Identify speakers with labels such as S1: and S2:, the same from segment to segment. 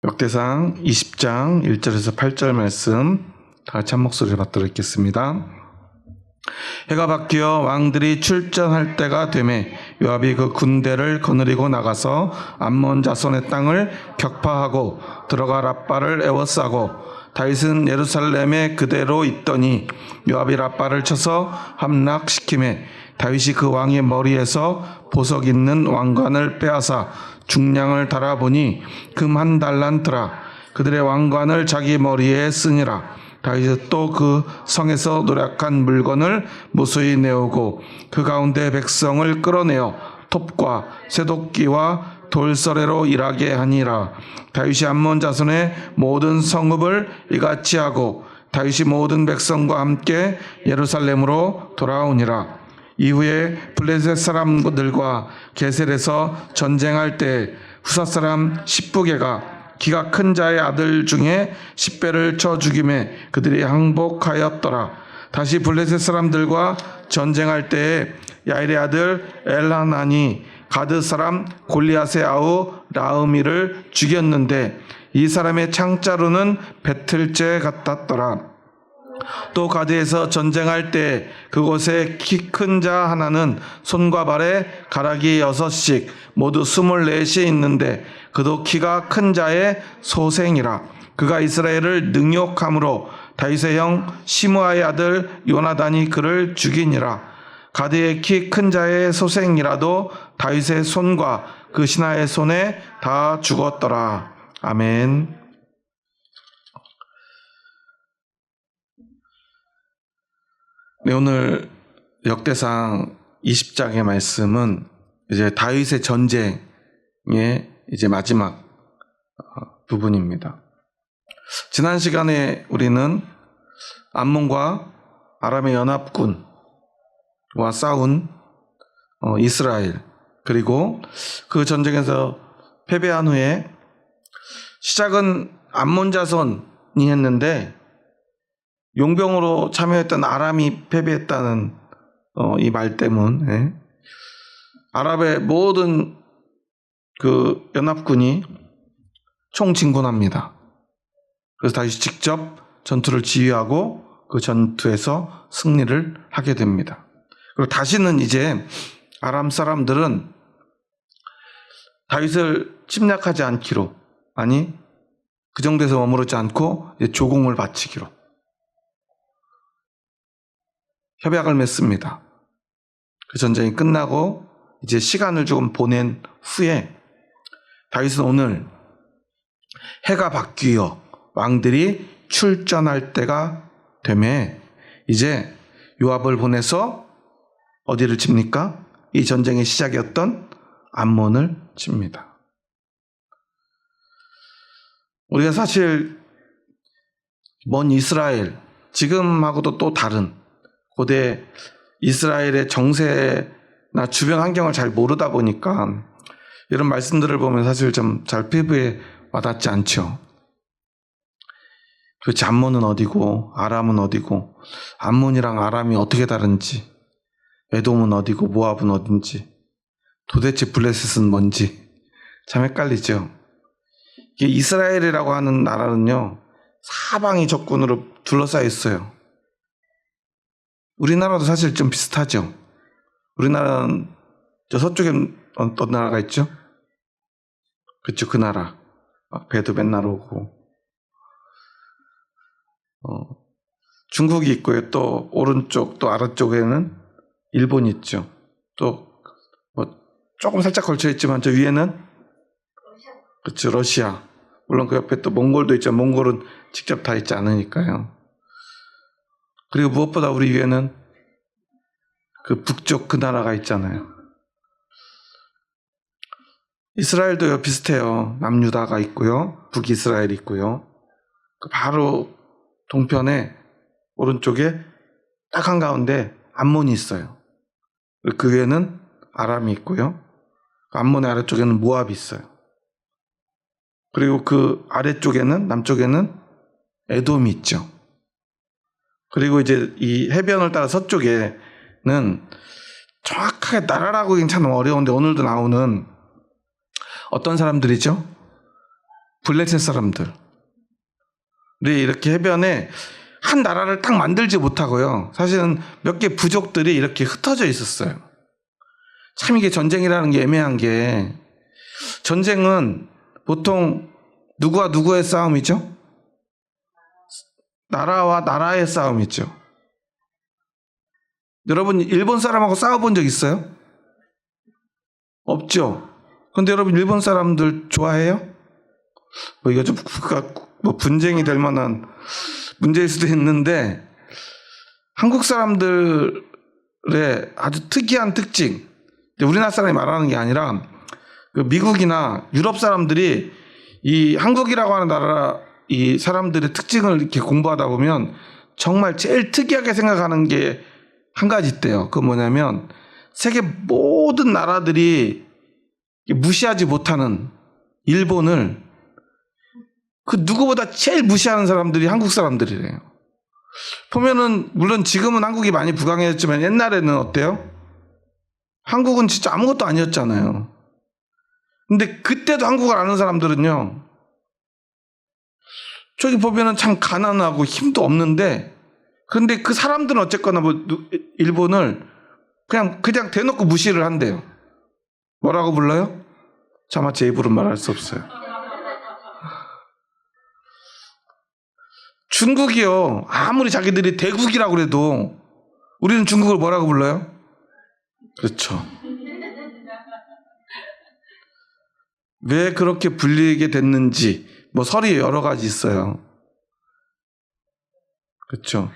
S1: 역대상 20장 1절에서 8절 말씀 다 같이 한 목소리로 받도록 읽겠습니다. 해가 바뀌어 왕들이 출전할 때가 되매 요압이 그 군대를 거느리고 나가서 암몬 자손의 땅을 격파하고 들어가 랍바를 에워싸고 다윗은 예루살렘에 그대로 있더니 요압이 랍바를 쳐서 함락시키매 다윗이 그 왕의 머리에서 보석 있는 왕관을 빼앗아 중량을 달아보니 금 1달란트라. 그들의 왕관을 자기 머리에 쓰니라. 다윗이 또 그 성에서 노략한 물건을 무수히 내오고 그 가운데 백성을 끌어내어 톱과 쇠도끼와 돌서래로 일하게 하니라. 다윗이 암몬 자손의 모든 성읍을 이같이 하고 다윗이 모든 백성과 함께 예루살렘으로 돌아오니라. 이후에 블레셋 사람들과 게셀에서 전쟁할 때 후사 사람 십부개가 키가 큰 자의 아들 중에 10배를 쳐 죽임에 그들이 항복하였더라. 다시 블레셋 사람들과 전쟁할 때에 야일의 아들 엘하난이 가드 사람 골리앗의 아우 라흐미를 죽였는데 이 사람의 창자루는 배틀째 같았더라. 또 가드에서 전쟁할 때 그곳에 키 큰 자 하나는 손과 발에 가락이 6씩 모두 24이 있는데 그도 키가 큰 자의 소생이라. 그가 이스라엘을 능욕함으로 다윗의 형 시므아의 아들 요나단이 그를 죽이니라. 가드의 키 큰 자의 소생이라도 다윗의 손과 그 신하의 손에 다 죽었더라. 아멘. 네, 오늘 역대상 20장의 말씀은 이제 다윗의 전쟁의 이제 마지막 부분입니다. 지난 시간에 우리는 암몬과 아람의 연합군과 싸운 이스라엘, 그리고 그 전쟁에서 패배한 후에 시작은 암몬 자손이 했는데 용병으로 참여했던 아람이 패배했다는 이 말 때문에 아랍의 모든 그 연합군이 총진군합니다. 그래서 다시 직접 전투를 지휘하고 그 전투에서 승리를 하게 됩니다. 그리고 다시는 이제 아람 사람들은 다윗을 침략하지 않기로, 아니 그 정도에서 머무르지 않고 이제 조공을 바치기로 협약을 맺습니다. 그 전쟁이 끝나고 이제 시간을 조금 보낸 후에 다윗은 오늘 해가 바뀌어 왕들이 출전할 때가 되매 이제 요압을 보내서 어디를 칩니까? 이 전쟁의 시작이었던 암몬을 칩니다. 우리가 사실 먼 이스라엘, 지금하고도 또 다른 고대 이스라엘의 정세나 주변 환경을 잘 모르다 보니까 이런 말씀들을 보면 사실 좀 잘 피부에 와닿지 않죠. 도대체 암몬은 어디고 아람은 어디고, 암몬이랑 아람이 어떻게 다른지, 에돔은 어디고 모압은 어딘지, 도대체 블레셋은 뭔지 참 헷갈리죠. 이게 이스라엘이라고 하는 나라는요, 사방이 적군으로 둘러싸여 있어요. 우리나라도 사실 좀 비슷하죠. 우리나라는 저 서쪽엔 어떤 나라가 있죠? 그렇죠, 그 나라. 배도 맨날 오고. 중국이 있고요. 또 오른쪽 또 아래쪽에는 일본이 있죠. 또 뭐 조금 살짝 걸쳐 있지만 저 위에는 그렇죠, 러시아. 물론 그 옆에 또 몽골도 있죠. 몽골은 직접 다 있지 않으니까요. 그리고 무엇보다 우리 위에는 그 북쪽 그 나라가 있잖아요. 이스라엘도 비슷해요. 남유다가 있고요. 북이스라엘이 있고요. 그 바로 동편에 오른쪽에 딱 한가운데 암몬이 있어요. 그 위에는 아람이 있고요. 암몬의 아래쪽에는 모압이 있어요. 그리고 그 아래쪽에는, 남쪽에는 에돔이 있죠. 그리고 이제 이 해변을 따라 서쪽에는 정확하게 나라라고 하긴 참 어려운데 오늘도 나오는 어떤 사람들이죠? 블레셋 사람들이 이렇게 해변에 한 나라를 딱 만들지 못하고요. 사실은 몇 개 부족들이 이렇게 흩어져 있었어요. 참 이게 전쟁이라는 게 애매한 게, 전쟁은 보통 누구와 누구의 싸움이죠? 나라와 나라의 싸움이죠. 여러분 일본 사람하고 싸워본 적 있어요? 없죠. 근데 여러분 일본 사람들 좋아해요? 뭐 이거 좀 분쟁이 될 만한 문제일 수도 있는데, 한국 사람들의 아주 특이한 특징, 우리나라 사람이 말하는 게 아니라 그 미국이나 유럽 사람들이 이 한국이라고 하는 나라 이 사람들의 특징을 이렇게 공부하다 보면 정말 제일 특이하게 생각하는 게 한 가지 있대요. 그 뭐냐면 세계 모든 나라들이 무시하지 못하는 일본을 그 누구보다 제일 무시하는 사람들이 한국 사람들이래요. 보면은 물론 지금은 한국이 많이 부강해졌지만 옛날에는 어때요? 한국은 진짜 아무것도 아니었잖아요. 근데 그때도 한국을 아는 사람들은요, 저기 보면은 참 가난하고 힘도 없는데, 근데 그 사람들은 어쨌거나 뭐 일본을 그냥 대놓고 무시를 한대요. 뭐라고 불러요? 차마 제 입으로 말할 수 없어요. 중국이요, 아무리 자기들이 대국이라고 그래도 우리는 중국을 뭐라고 불러요? 그렇죠. 왜 그렇게 불리게 됐는지 뭐 설이 여러 가지 있어요. 그렇죠.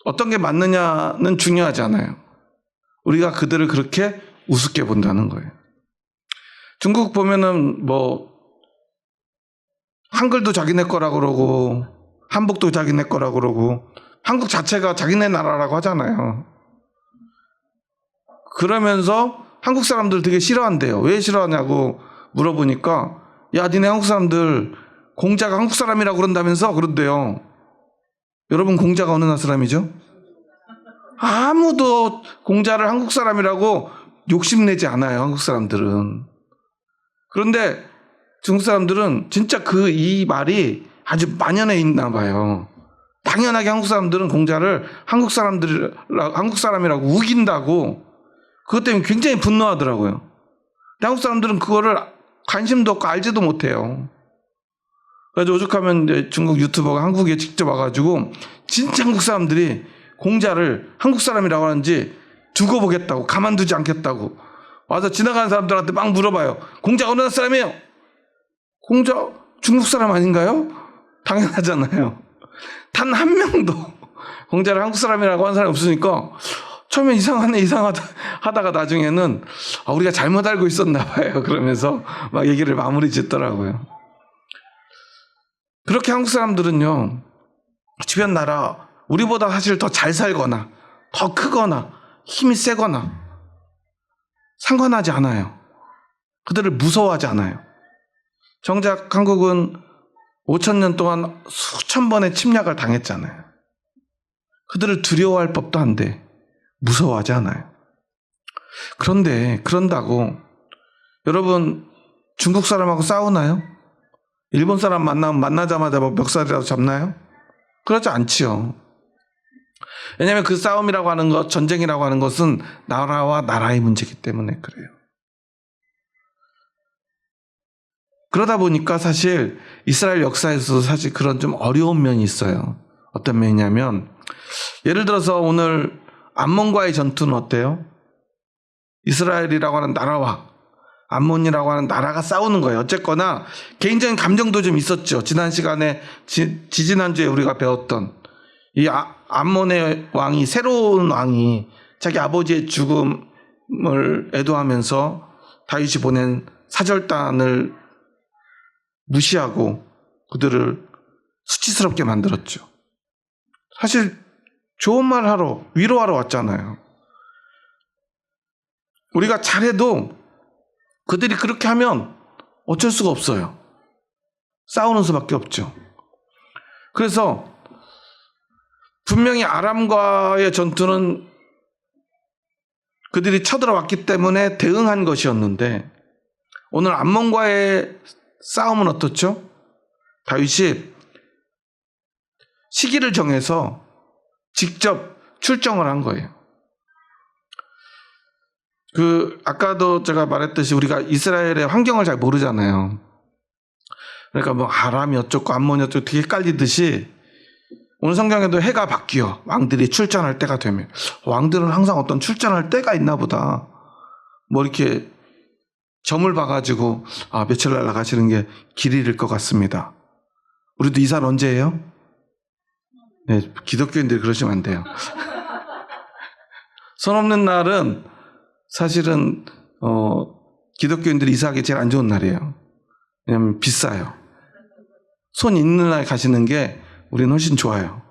S1: 어떤 게 맞느냐는 중요하지 않아요. 우리가 그들을 그렇게 우습게 본다는 거예요. 중국 보면은 뭐 한글도 자기네 거라고 그러고 한복도 자기네 거라고 그러고 한국 자체가 자기네 나라라고 하잖아요. 그러면서 한국 사람들 되게 싫어한대요. 왜 싫어하냐고 물어보니까, 야 니네 한국 사람들 공자가 한국 사람이라고 그런다면서 그런대요. 여러분 공자가 어느 나라 사람이죠? 아무도 공자를 한국 사람이라고 욕심내지 않아요. 한국 사람들은. 그런데 중국 사람들은 진짜 이 말이 아주 만연해 있나 봐요. 당연하게 한국 사람들은 공자를 한국 사람이라고 우긴다고, 그것 때문에 굉장히 분노하더라고요. 근데 한국 사람들은 그거를 관심도 없고 알지도 못해요. 그래서 오죽하면 이제 중국 유튜버가 한국에 직접 와가지고 진짜 한국 사람들이 공자를 한국 사람이라고 하는지 두고 보겠다고, 가만두지 않겠다고 와서 지나가는 사람들한테 막 물어봐요. 공자 어느 나라 사람이에요? 공자 중국 사람 아닌가요? 당연하잖아요. 단 한 명도 공자를 한국 사람이라고 하는 사람이 없으니까 처음에 이상하다 하다가 나중에는 우리가 잘못 알고 있었나 봐요. 그러면서 막 얘기를 마무리 짓더라고요. 그렇게 한국 사람들은요, 주변 나라 우리보다 사실 더 잘 살거나 더 크거나 힘이 세거나 상관하지 않아요. 그들을 무서워하지 않아요. 정작 한국은 5,000년 동안 수천 번의 침략을 당했잖아요. 그들을 두려워할 법도 한데 무서워하지 않아요. 그런데 그런다고 여러분 중국 사람하고 싸우나요? 일본 사람 만나자마자 뭐 멱살이라도 잡나요? 그러지 않지요. 왜냐하면 그 싸움이라고 하는 것, 전쟁이라고 하는 것은 나라와 나라의 문제이기 때문에 그래요. 그러다 보니까 사실 이스라엘 역사에서도 사실 그런 좀 어려운 면이 있어요. 어떤 면이냐면, 예를 들어서 오늘 암몬과의 전투는 어때요? 이스라엘이라고 하는 나라와 암몬이라고 하는 나라가 싸우는 거예요. 어쨌거나 개인적인 감정도 좀 있었죠. 지난 시간에 지지난주에 우리가 배웠던 이 암몬의 왕이, 새로운 왕이 자기 아버지의 죽음을 애도하면서 다윗이 보낸 사절단을 무시하고 그들을 수치스럽게 만들었죠. 사실 좋은 말 하러, 위로하러 왔잖아요. 우리가 잘해도 그들이 그렇게 하면 어쩔 수가 없어요. 싸우는 수밖에 없죠. 그래서 분명히 아람과의 전투는 그들이 쳐들어왔기 때문에 대응한 것이었는데, 오늘 암몬과의 싸움은 어떻죠? 다윗이 시기를 정해서 직접 출정을 한 거예요. 아까도 제가 말했듯이 우리가 이스라엘의 환경을 잘 모르잖아요. 그러니까 뭐 아람이 어쩌고 암몬이 어쩌고 되게 헷갈리듯이 오늘 성경에도 해가 바뀌어 왕들이 출전할 때가 되면, 왕들은 항상 어떤 출전할 때가 있나 보다. 뭐 이렇게 점을 봐가지고 며칠 날 나가시는 게 길일일 것 같습니다. 우리도 이사를 언제 해요? 네, 기독교인들이 그러시면 안 돼요. 손 없는 날은 사실은 기독교인들이 이사하기 제일 안 좋은 날이에요. 왜냐하면 비싸요. 손 있는 날 가시는 게 우리는 훨씬 좋아요.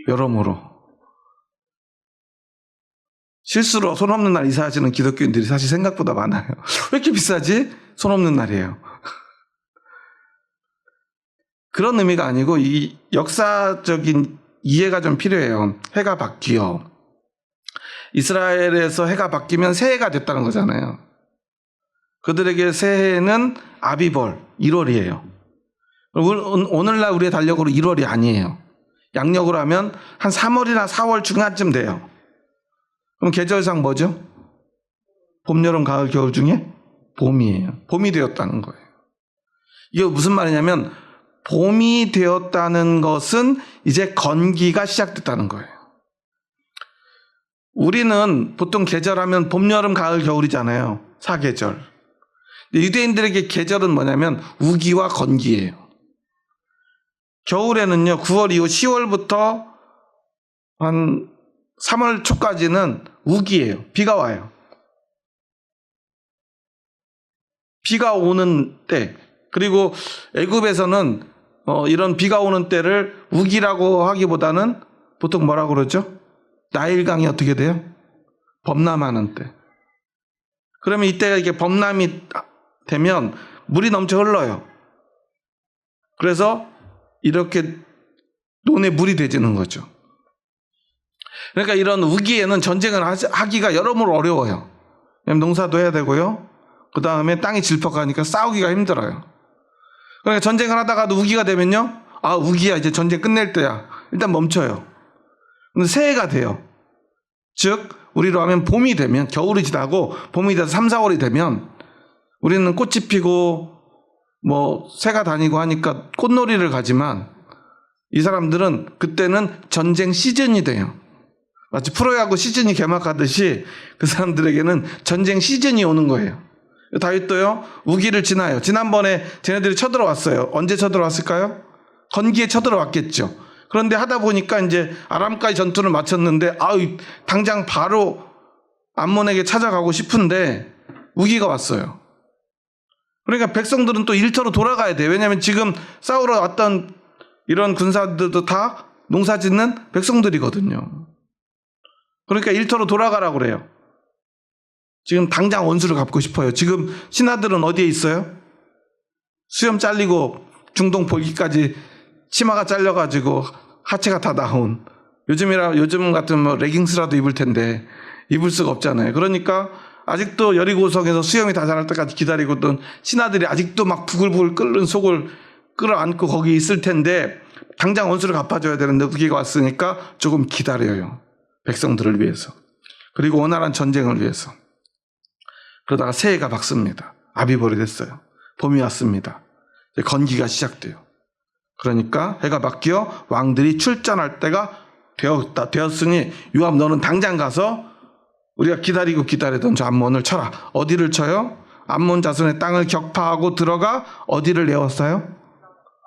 S1: 여러모로. 실수로 손 없는 날 이사하시는 기독교인들이 사실 생각보다 많아요. 왜 이렇게 비싸지? 손 없는 날이에요. 그런 의미가 아니고 이 역사적인 이해가 좀 필요해요. 해가 바뀌어. 이스라엘에서 해가 바뀌면 새해가 됐다는 거잖아요. 그들에게 새해는 아비벌, 1월이에요. 오늘날 우리의 달력으로 1월이 아니에요. 양력으로 하면 한 3월이나 4월 중간쯤 돼요. 그럼 계절상 뭐죠? 봄, 여름, 가을, 겨울 중에 봄이에요. 봄이 되었다는 거예요. 이게 무슨 말이냐면 봄이 되었다는 것은 이제 건기가 시작됐다는 거예요. 우리는 보통 계절하면 봄, 여름, 가을, 겨울이잖아요. 4계절. 유대인들에게 계절은 뭐냐면 우기와 건기예요. 겨울에는요, 9월 이후 10월부터 한 3월 초까지는 우기예요. 비가 와요. 비가 오는 때. 그리고 애굽에서는 이런 비가 오는 때를 우기라고 하기보다는 보통 뭐라고 그러죠? 나일강이 어떻게 돼요? 범람하는 때. 그러면 이때가 이게 범람이 되면 물이 넘쳐 흘러요. 그래서 이렇게 논에 물이 되지는 거죠. 그러니까 이런 우기에는 전쟁을 하기가 여러모로 어려워요. 왜냐면 농사도 해야 되고요. 그 다음에 땅이 질퍽하니까 싸우기가 힘들어요. 그러니까 전쟁을 하다가도 우기가 되면요, 우기야, 이제 전쟁 끝낼 때야. 일단 멈춰요. 근데 새해가 돼요. 즉 우리로 하면 봄이 되면, 겨울이 지나고 봄이 돼서 3, 4월이 되면 우리는 꽃이 피고 뭐 새가 다니고 하니까 꽃놀이를 가지만 이 사람들은 그때는 전쟁 시즌이 돼요. 마치 프로야구 시즌이 개막하듯이 그 사람들에게는 전쟁 시즌이 오는 거예요. 다윗도요, 우기를 지나요. 지난번에 쟤네들이 쳐들어왔어요. 언제 쳐들어왔을까요? 건기에 쳐들어왔겠죠. 그런데 하다 보니까 이제 아람까지 전투를 마쳤는데 당장 바로 암몬에게 찾아가고 싶은데 우기가 왔어요. 그러니까 백성들은 또 일터로 돌아가야 돼요. 왜냐하면 지금 싸우러 왔던 이런 군사들도 다 농사 짓는 백성들이거든요. 그러니까 일터로 돌아가라고 그래요. 지금 당장 원수를 갚고 싶어요. 지금 신하들은 어디에 있어요? 수염 잘리고 중동 볼기까지 치마가 잘려가지고 하체가 다 나온, 요즘 같으면 레깅스라도 입을 텐데 입을 수가 없잖아요. 그러니까 아직도 여리고성에서 수염이 다 자랄 때까지 기다리고 있던 신하들이 아직도 막 부글부글 끓는 속을 끌어안고 거기 있을 텐데 당장 원수를 갚아줘야 되는데 우기가 왔으니까 조금 기다려요. 백성들을 위해서. 그리고 원활한 전쟁을 위해서. 그러다가 새해가 박습니다. 아비벌이 됐어요. 봄이 왔습니다. 이제 건기가 시작돼요. 그러니까 해가 바뀌어 왕들이 출전할 때가 되었으니 요압, 너는 당장 가서 우리가 기다리던 저 암몬을 쳐라. 어디를 쳐요? 암몬 자손의 땅을 격파하고 들어가 어디를 내었어요?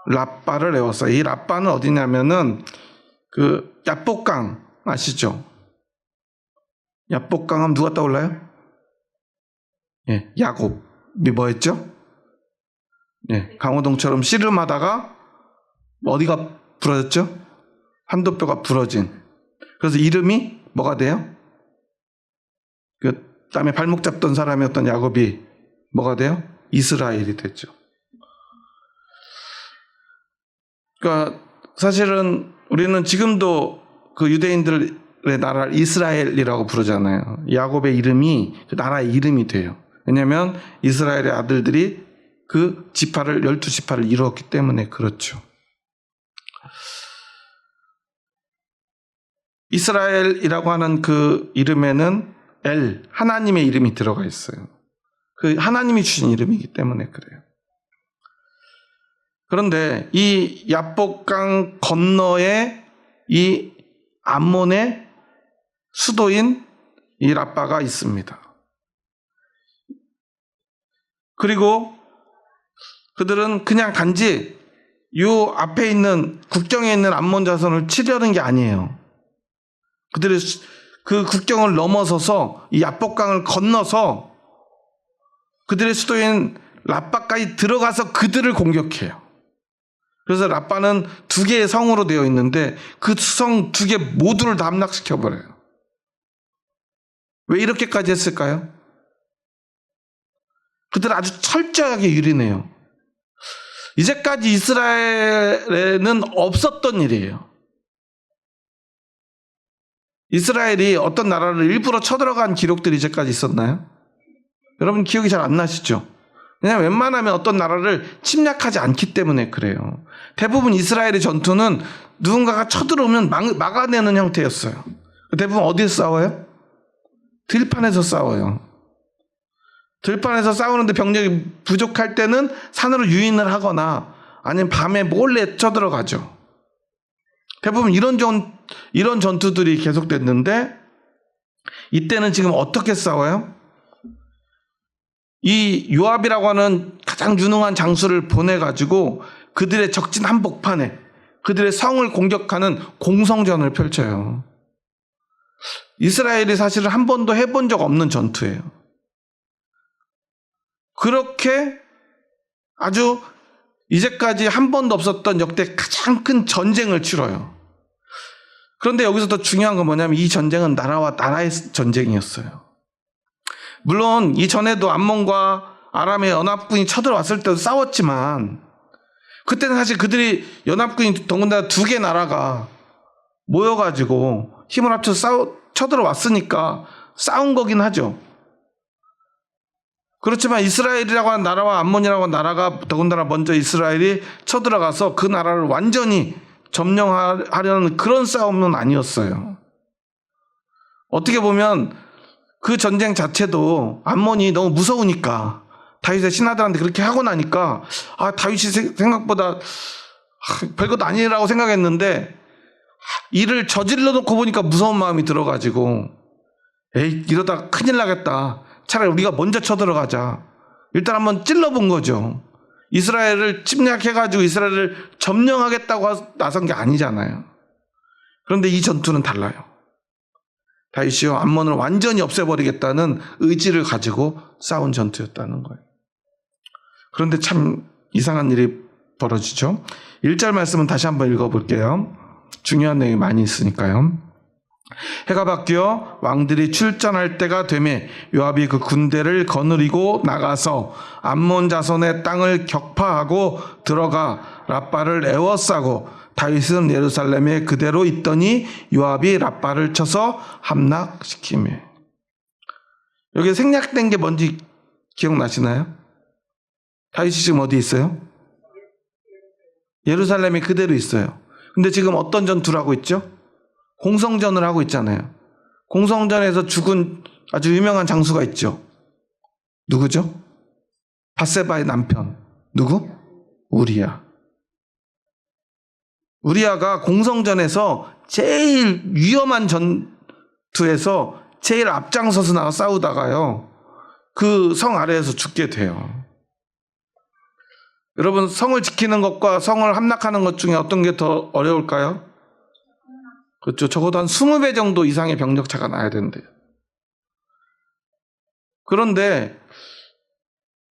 S1: 라빠를 내었어요. 이 라빠는 어디냐면은 야복강 아시죠? 야복강 하면 누가 떠올라요? 예, 야곱이 뭐였죠? 예, 강호동처럼 씨름하다가 어디가 부러졌죠? 한도뼈가 부러진. 그래서 이름이 뭐가 돼요? 그 다음에 발목 잡던 사람이었던 야곱이 뭐가 돼요? 이스라엘이 됐죠. 그러니까 사실은 우리는 지금도 그 유대인들의 나라를 이스라엘이라고 부르잖아요. 야곱의 이름이 그 나라의 이름이 돼요. 왜냐하면 이스라엘의 아들들이 그 지파를 12지파를 이루었기 때문에 그렇죠. 이스라엘이라고 하는 그 이름에는 엘, 하나님의 이름이 들어가 있어요. 그 하나님이 주신 이름이기 때문에 그래요. 그런데 이 야복강 건너에 이 암몬의 수도인 이 라빠가 있습니다. 그리고 그들은 그냥 단지 요 앞에 있는 국경에 있는 암몬 자손을 치려는 게 아니에요. 그들의 그 국경을 넘어서서 이 야복강을 건너서 그들의 수도인 라빠까지 들어가서 그들을 공격해요. 그래서 라빠는 2개의 성으로 되어 있는데 그 성 2개 모두를 다 함락시켜버려요. 왜 이렇게까지 했을까요? 그들은 아주 철저하게 유린해요. 이제까지 이스라엘에는 없었던 일이에요. 이스라엘이 어떤 나라를 일부러 쳐들어간 기록들이 이제까지 있었나요? 여러분 기억이 잘 안 나시죠? 왜냐하면 웬만하면 어떤 나라를 침략하지 않기 때문에 그래요. 대부분 이스라엘의 전투는 누군가가 쳐들어오면 막아내는 형태였어요. 대부분 어디서 싸워요? 들판에서 싸워요. 들판에서 싸우는데 병력이 부족할 때는 산으로 유인을 하거나 아니면 밤에 몰래 쳐들어가죠. 대부분 이런 전투들이 계속됐는데 이때는 지금 어떻게 싸워요? 이 요압이라고 하는 가장 유능한 장수를 보내가지고 그들의 적진 한복판에 그들의 성을 공격하는 공성전을 펼쳐요. 이스라엘이 사실은 한 번도 해본 적 없는 전투예요. 그렇게 아주 이제까지 한 번도 없었던 역대 가장 큰 전쟁을 치러요. 그런데 여기서 더 중요한 건 뭐냐면 이 전쟁은 나라와 나라의 전쟁이었어요. 물론 이전에도 암몬과 아람의 연합군이 쳐들어왔을 때도 싸웠지만 그때는 사실 그들이 연합군이 더군다나 2개 나라가 모여가지고 힘을 합쳐서 쳐들어왔으니까 싸운 거긴 하죠. 그렇지만 이스라엘이라고 하는 나라와 암몬이라고 하는 나라가 더군다나 먼저 이스라엘이 쳐들어가서 그 나라를 완전히 점령하려는 그런 싸움은 아니었어요. 어떻게 보면 그 전쟁 자체도 암몬이 너무 무서우니까 다윗의 신하들한테 그렇게 하고 나니까 다윗이 생각보다 별것 아니라고 생각했는데 일을 저질러 놓고 보니까 무서운 마음이 들어가지고 에이 이러다 큰일 나겠다. 차라리 우리가 먼저 쳐들어가자. 일단 한번 찔러본 거죠. 이스라엘을 침략해가지고 이스라엘을 점령하겠다고 나선 게 아니잖아요. 그런데 이 전투는 달라요. 다윗이요 암몬을 완전히 없애버리겠다는 의지를 가지고 싸운 전투였다는 거예요. 그런데 참 이상한 일이 벌어지죠. 1절 말씀은 다시 한번 읽어볼게요. 중요한 내용이 많이 있으니까요. 해가 바뀌어 왕들이 출전할 때가 되매 요압이 그 군대를 거느리고 나가서 암몬 자손의 땅을 격파하고 들어가 라빠를 에워싸고 다윗은 예루살렘에 그대로 있더니 요압이 라빠를 쳐서 함락시키매. 여기 생략된 게 뭔지 기억나시나요? 다윗이 지금 어디 있어요? 예루살렘에 그대로 있어요. 근데 지금 어떤 전투를 하고 있죠? 공성전을 하고 있잖아요. 공성전에서 죽은 아주 유명한 장수가 있죠. 누구죠? 밧세바의 남편. 누구? 우리야. 우리야가 공성전에서 제일 위험한 전투에서 제일 앞장서서 나가 싸우다가요. 그 성 아래에서 죽게 돼요. 여러분 성을 지키는 것과 성을 함락하는 것 중에 어떤 게 더 어려울까요? 그렇죠. 적어도 한 20배 정도 이상의 병력차가 나야 된대요. 그런데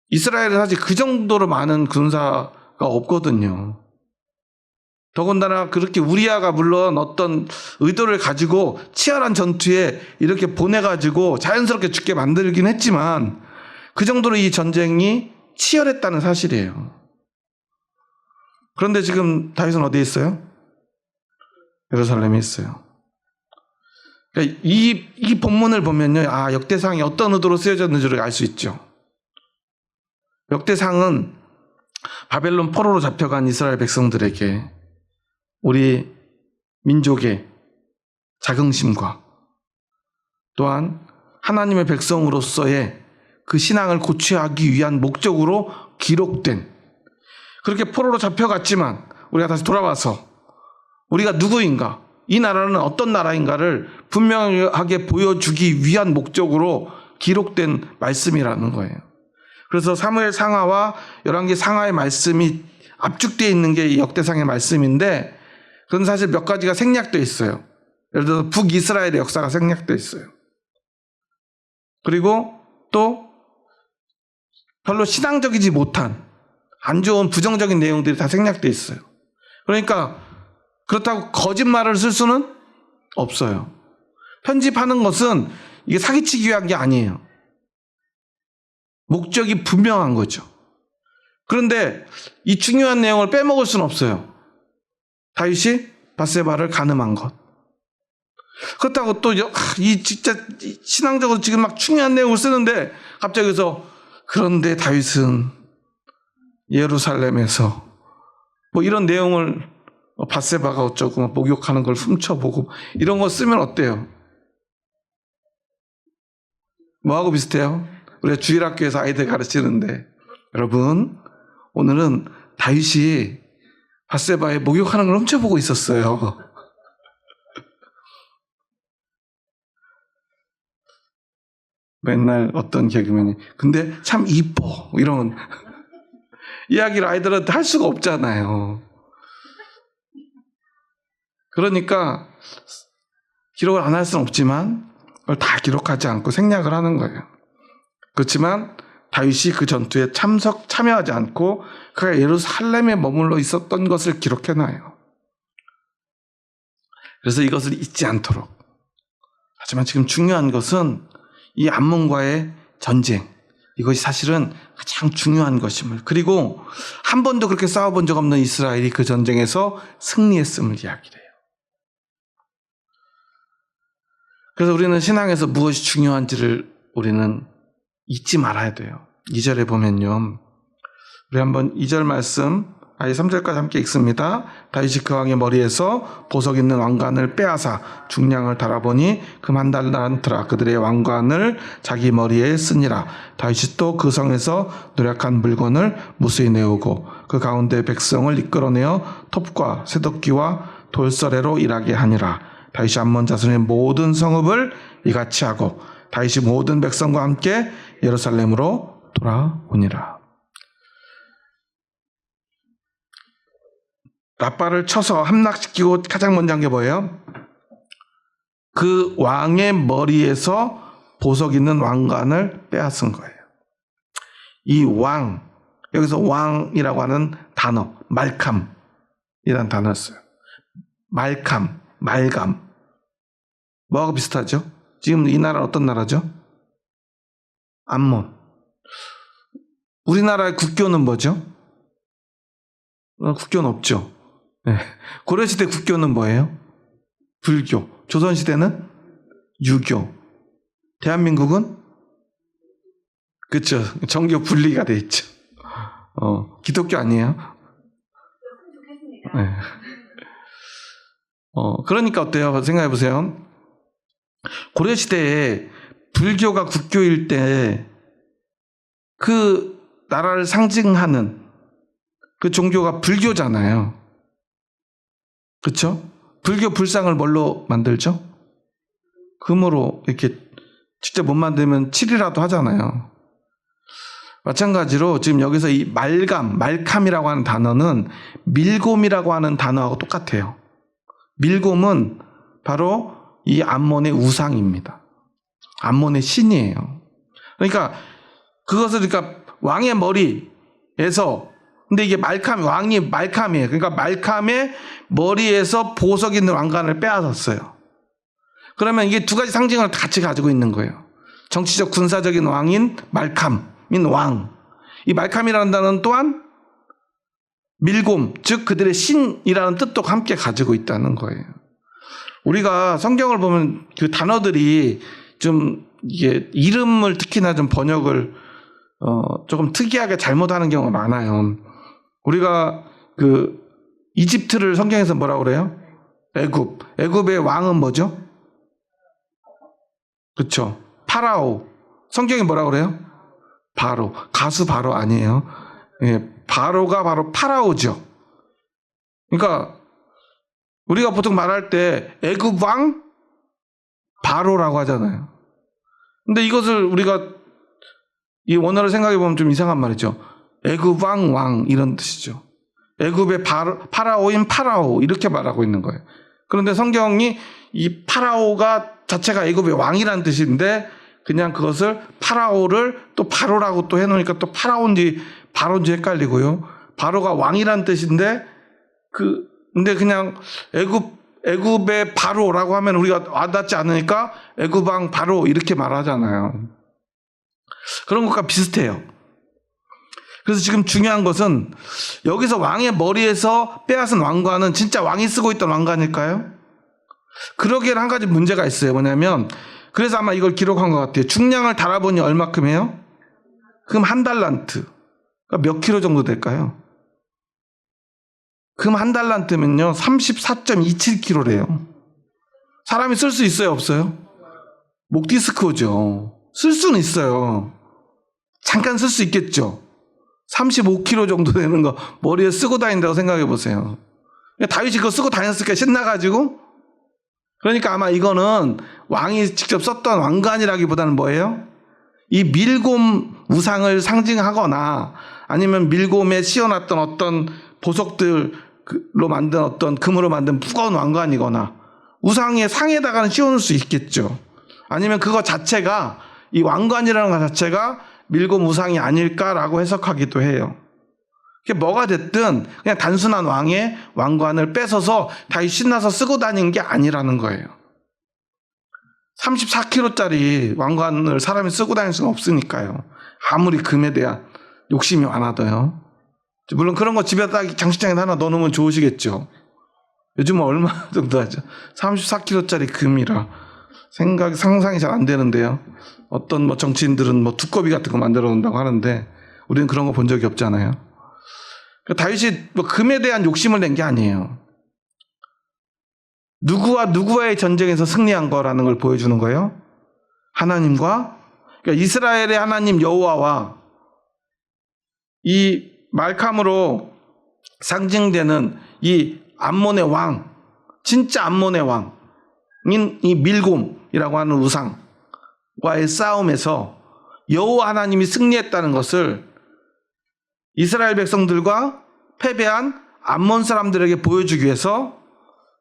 S1: 이스라엘은 사실 그 정도로 많은 군사가 없거든요. 더군다나 그렇게 우리야가 물론 어떤 의도를 가지고 치열한 전투에 이렇게 보내가지고 자연스럽게 죽게 만들긴 했지만 그 정도로 이 전쟁이 치열했다는 사실이에요. 그런데 지금 다윗은 어디에 있어요? 예루살렘에 있어요. 그러니까 이 본문을 보면요, 역대상이 어떤 의도로 쓰여졌는지를 알 수 있죠. 역대상은 바벨론 포로로 잡혀간 이스라엘 백성들에게 우리 민족의 자긍심과 또한 하나님의 백성으로서의 그 신앙을 고취하기 위한 목적으로 기록된, 그렇게 포로로 잡혀갔지만 우리가 다시 돌아와서 우리가 누구인가, 이 나라는 어떤 나라인가를 분명하게 보여주기 위한 목적으로 기록된 말씀이라는 거예요. 그래서 사무엘 상하와 열왕기 상하의 말씀이 압축되어 있는 게 이 역대상의 말씀인데, 그건 사실 몇 가지가 생략되어 있어요. 예를 들어서 북이스라엘의 역사가 생략되어 있어요. 그리고 또 별로 신앙적이지 못한 안 좋은 부정적인 내용들이 다 생략되어 있어요. 그러니까 그렇다고 거짓말을 쓸 수는 없어요. 편집하는 것은 이게 사기치기 위한 게 아니에요. 목적이 분명한 거죠. 그런데 이 중요한 내용을 빼먹을 수는 없어요. 다윗이 밧세바를 간음한 것. 그렇다고 또 이 진짜 신앙적으로 지금 막 중요한 내용을 쓰는데 갑자기 여기서 그런데 다윗은 예루살렘에서 뭐 이런 내용을 밧세바가 어쩌고 목욕하는 걸 훔쳐보고 이런 거 쓰면 어때요? 뭐하고 비슷해요? 우리가 주일학교에서 아이들 가르치는데, 여러분 오늘은 다윗이 밧세바의 목욕하는 걸 훔쳐보고 있었어요. 맨날 어떤 개그맨이 근데 참 이뻐 이런 이야기를 아이들한테 할 수가 없잖아요. 그러니까 기록을 안 할 수는 없지만 그걸 다 기록하지 않고 생략을 하는 거예요. 그렇지만 다윗이 그 전투에 참여하지 않고 그가 예루살렘에 머물러 있었던 것을 기록해놔요. 그래서 이것을 잊지 않도록. 하지만 지금 중요한 것은 이 암몬과의 전쟁, 이것이 사실은 가장 중요한 것임을, 그리고 한 번도 그렇게 싸워본 적 없는 이스라엘이 그 전쟁에서 승리했음을 이야기해요. 그래서 우리는 신앙에서 무엇이 중요한지를 우리는 잊지 말아야 돼요. 2절에 보면요, 우리 한번 2절 말씀 아예 3절까지 함께 읽습니다. 다윗이 그 왕의 머리에서 보석 있는 왕관을 빼앗아 중량을 달아보니 금 1달란트라. 그들의 왕관을 자기 머리에 쓰니라. 다윗이 또 그 성에서 노력한 물건을 무수히 내오고 그 가운데 백성을 이끌어내어 톱과 쇠도끼와 돌서래로 일하게 하니라. 다윗이 암몬 자손의 모든 성읍을 이같이 하고 다윗이 모든 백성과 함께 예루살렘으로 돌아오니라. 라빠를 쳐서 함락시키고 가장 먼저 한 게 뭐예요? 그 왕의 머리에서 보석 있는 왕관을 빼앗은 거예요. 이 왕, 여기서 왕이라고 하는 단어, 말캄이라는 단어를 써요. 말감. 뭐하고 비슷하죠? 지금 이 나라는 어떤 나라죠? 암몬. 우리나라의 국교는 뭐죠? 국교는 없죠. 네. 고려시대 국교는 뭐예요? 불교. 조선시대는 유교. 대한민국은? 그렇죠. 정교 분리가 돼 있죠. 기독교 아니에요? 네. 그러니까 어때요? 생각해 보세요. 고려시대에 불교가 국교일 때 그 나라를 상징하는 그 종교가 불교잖아요. 그렇죠? 불교 불상을 뭘로 만들죠? 금으로 이렇게 직접 못 만들면 칠이라도 하잖아요. 마찬가지로 지금 여기서 이 말캄이라고 하는 단어는 밀곰이라고 하는 단어하고 똑같아요. 밀곰은 바로 이 암몬의 우상입니다. 암몬의 신이에요. 그러니까 그것을 왕의 머리에서, 근데 이게 왕이 말캄이에요. 그러니까 말캄의 머리에서 보석 있는 왕관을 빼앗았어요. 그러면 이게 두 가지 상징을 같이 가지고 있는 거예요. 정치적 군사적인 왕인 말캄인 왕. 이 말캄이라는 단어는 또한 밀곰, 즉 그들의 신이라는 뜻도 함께 가지고 있다는 거예요. 우리가 성경을 보면 그 단어들이 좀 이게 이름을 특히나 좀 번역을 조금 특이하게 잘못하는 경우가 많아요. 우리가 이집트를 성경에서 뭐라고 그래요? 애굽의 왕은 뭐죠? 그렇죠. 파라오. 성경이 뭐라고 그래요? 바로. 가수 바로 아니에요. 예, 바로가 바로 파라오죠. 그러니까 우리가 보통 말할 때 애굽 왕 바로라고 하잖아요. 근데 이것을 우리가 이 원어를 생각해 보면 좀 이상한 말이죠. 애굽 왕 이런 뜻이죠. 애굽의 파라오인 파라오 이렇게 말하고 있는 거예요. 그런데 성경이 이 파라오가 자체가 애굽의 왕이라는 뜻인데 그냥 그것을 파라오를 또 바로라고 또 해놓으니까 또 파라오인지 바로인지 헷갈리고요. 바로가 왕이라는 뜻인데 근데 그냥 애굽의 바로라고 하면 우리가 와닿지 않으니까 애굽 왕 바로 이렇게 말하잖아요. 그런 것과 비슷해요. 그래서 지금 중요한 것은 여기서 왕의 머리에서 빼앗은 왕관은 진짜 왕이 쓰고 있던 왕관일까요? 그러기에는 한 가지 문제가 있어요. 뭐냐면 그래서 아마 이걸 기록한 것 같아요. 중량을 달아보니 얼마큼 해요? 금 한 달란트. 그러니까 몇 킬로 정도 될까요? 금 한 달란트면요 34.27kg래요. 사람이 쓸 수 있어요, 없어요? 목 디스크죠. 쓸 수는 있어요. 잠깐 쓸 수 있겠죠. 35kg 정도 되는 거 머리에 쓰고 다닌다고 생각해 보세요. 다윗이 그거 쓰고 다녔을까 신나가지고. 그러니까 아마 이거는 왕이 직접 썼던 왕관이라기보다는 뭐예요? 이 밀곰 우상을 상징하거나 아니면 밀곰에 씌워놨던 어떤 보석들로 만든 어떤 금으로 만든 무거운 왕관이거나 우상의 상에다가는 씌워놓을 수 있겠죠. 아니면 그거 자체가 이 왕관이라는 것 자체가 밀곰 우상이 아닐까라고 해석하기도 해요. 그게 뭐가 됐든 그냥 단순한 왕의 왕관을 뺏어서 다시 신나서 쓰고 다닌 게 아니라는 거예요. 34kg짜리 왕관을 사람이 쓰고 다닐 수가 없으니까요. 아무리 금에 대한 욕심이 많아도요. 물론 그런 거 집에다 장식장에 하나 넣어놓으면 좋으시겠죠. 요즘은 얼마 정도 하죠? 34kg짜리 금이라 상상이 잘 안 되는데요. 어떤 정치인들은 두꺼비 같은 거 만들어 놓는다고 하는데 우리는 그런 거 본 적이 없잖아요. 다윗이 금에 대한 욕심을 낸 게 아니에요. 누구와 누구와의 전쟁에서 승리한 거라는 걸 보여주는 거예요. 하나님과, 그러니까 이스라엘의 하나님 여호와와 이 말캄으로 상징되는 이 암몬의 왕, 진짜 암몬의 왕인 이 밀곰이라고 하는 우상과의 싸움에서 여호와 하나님이 승리했다는 것을 이스라엘 백성들과 패배한 암몬 사람들에게 보여주기 위해서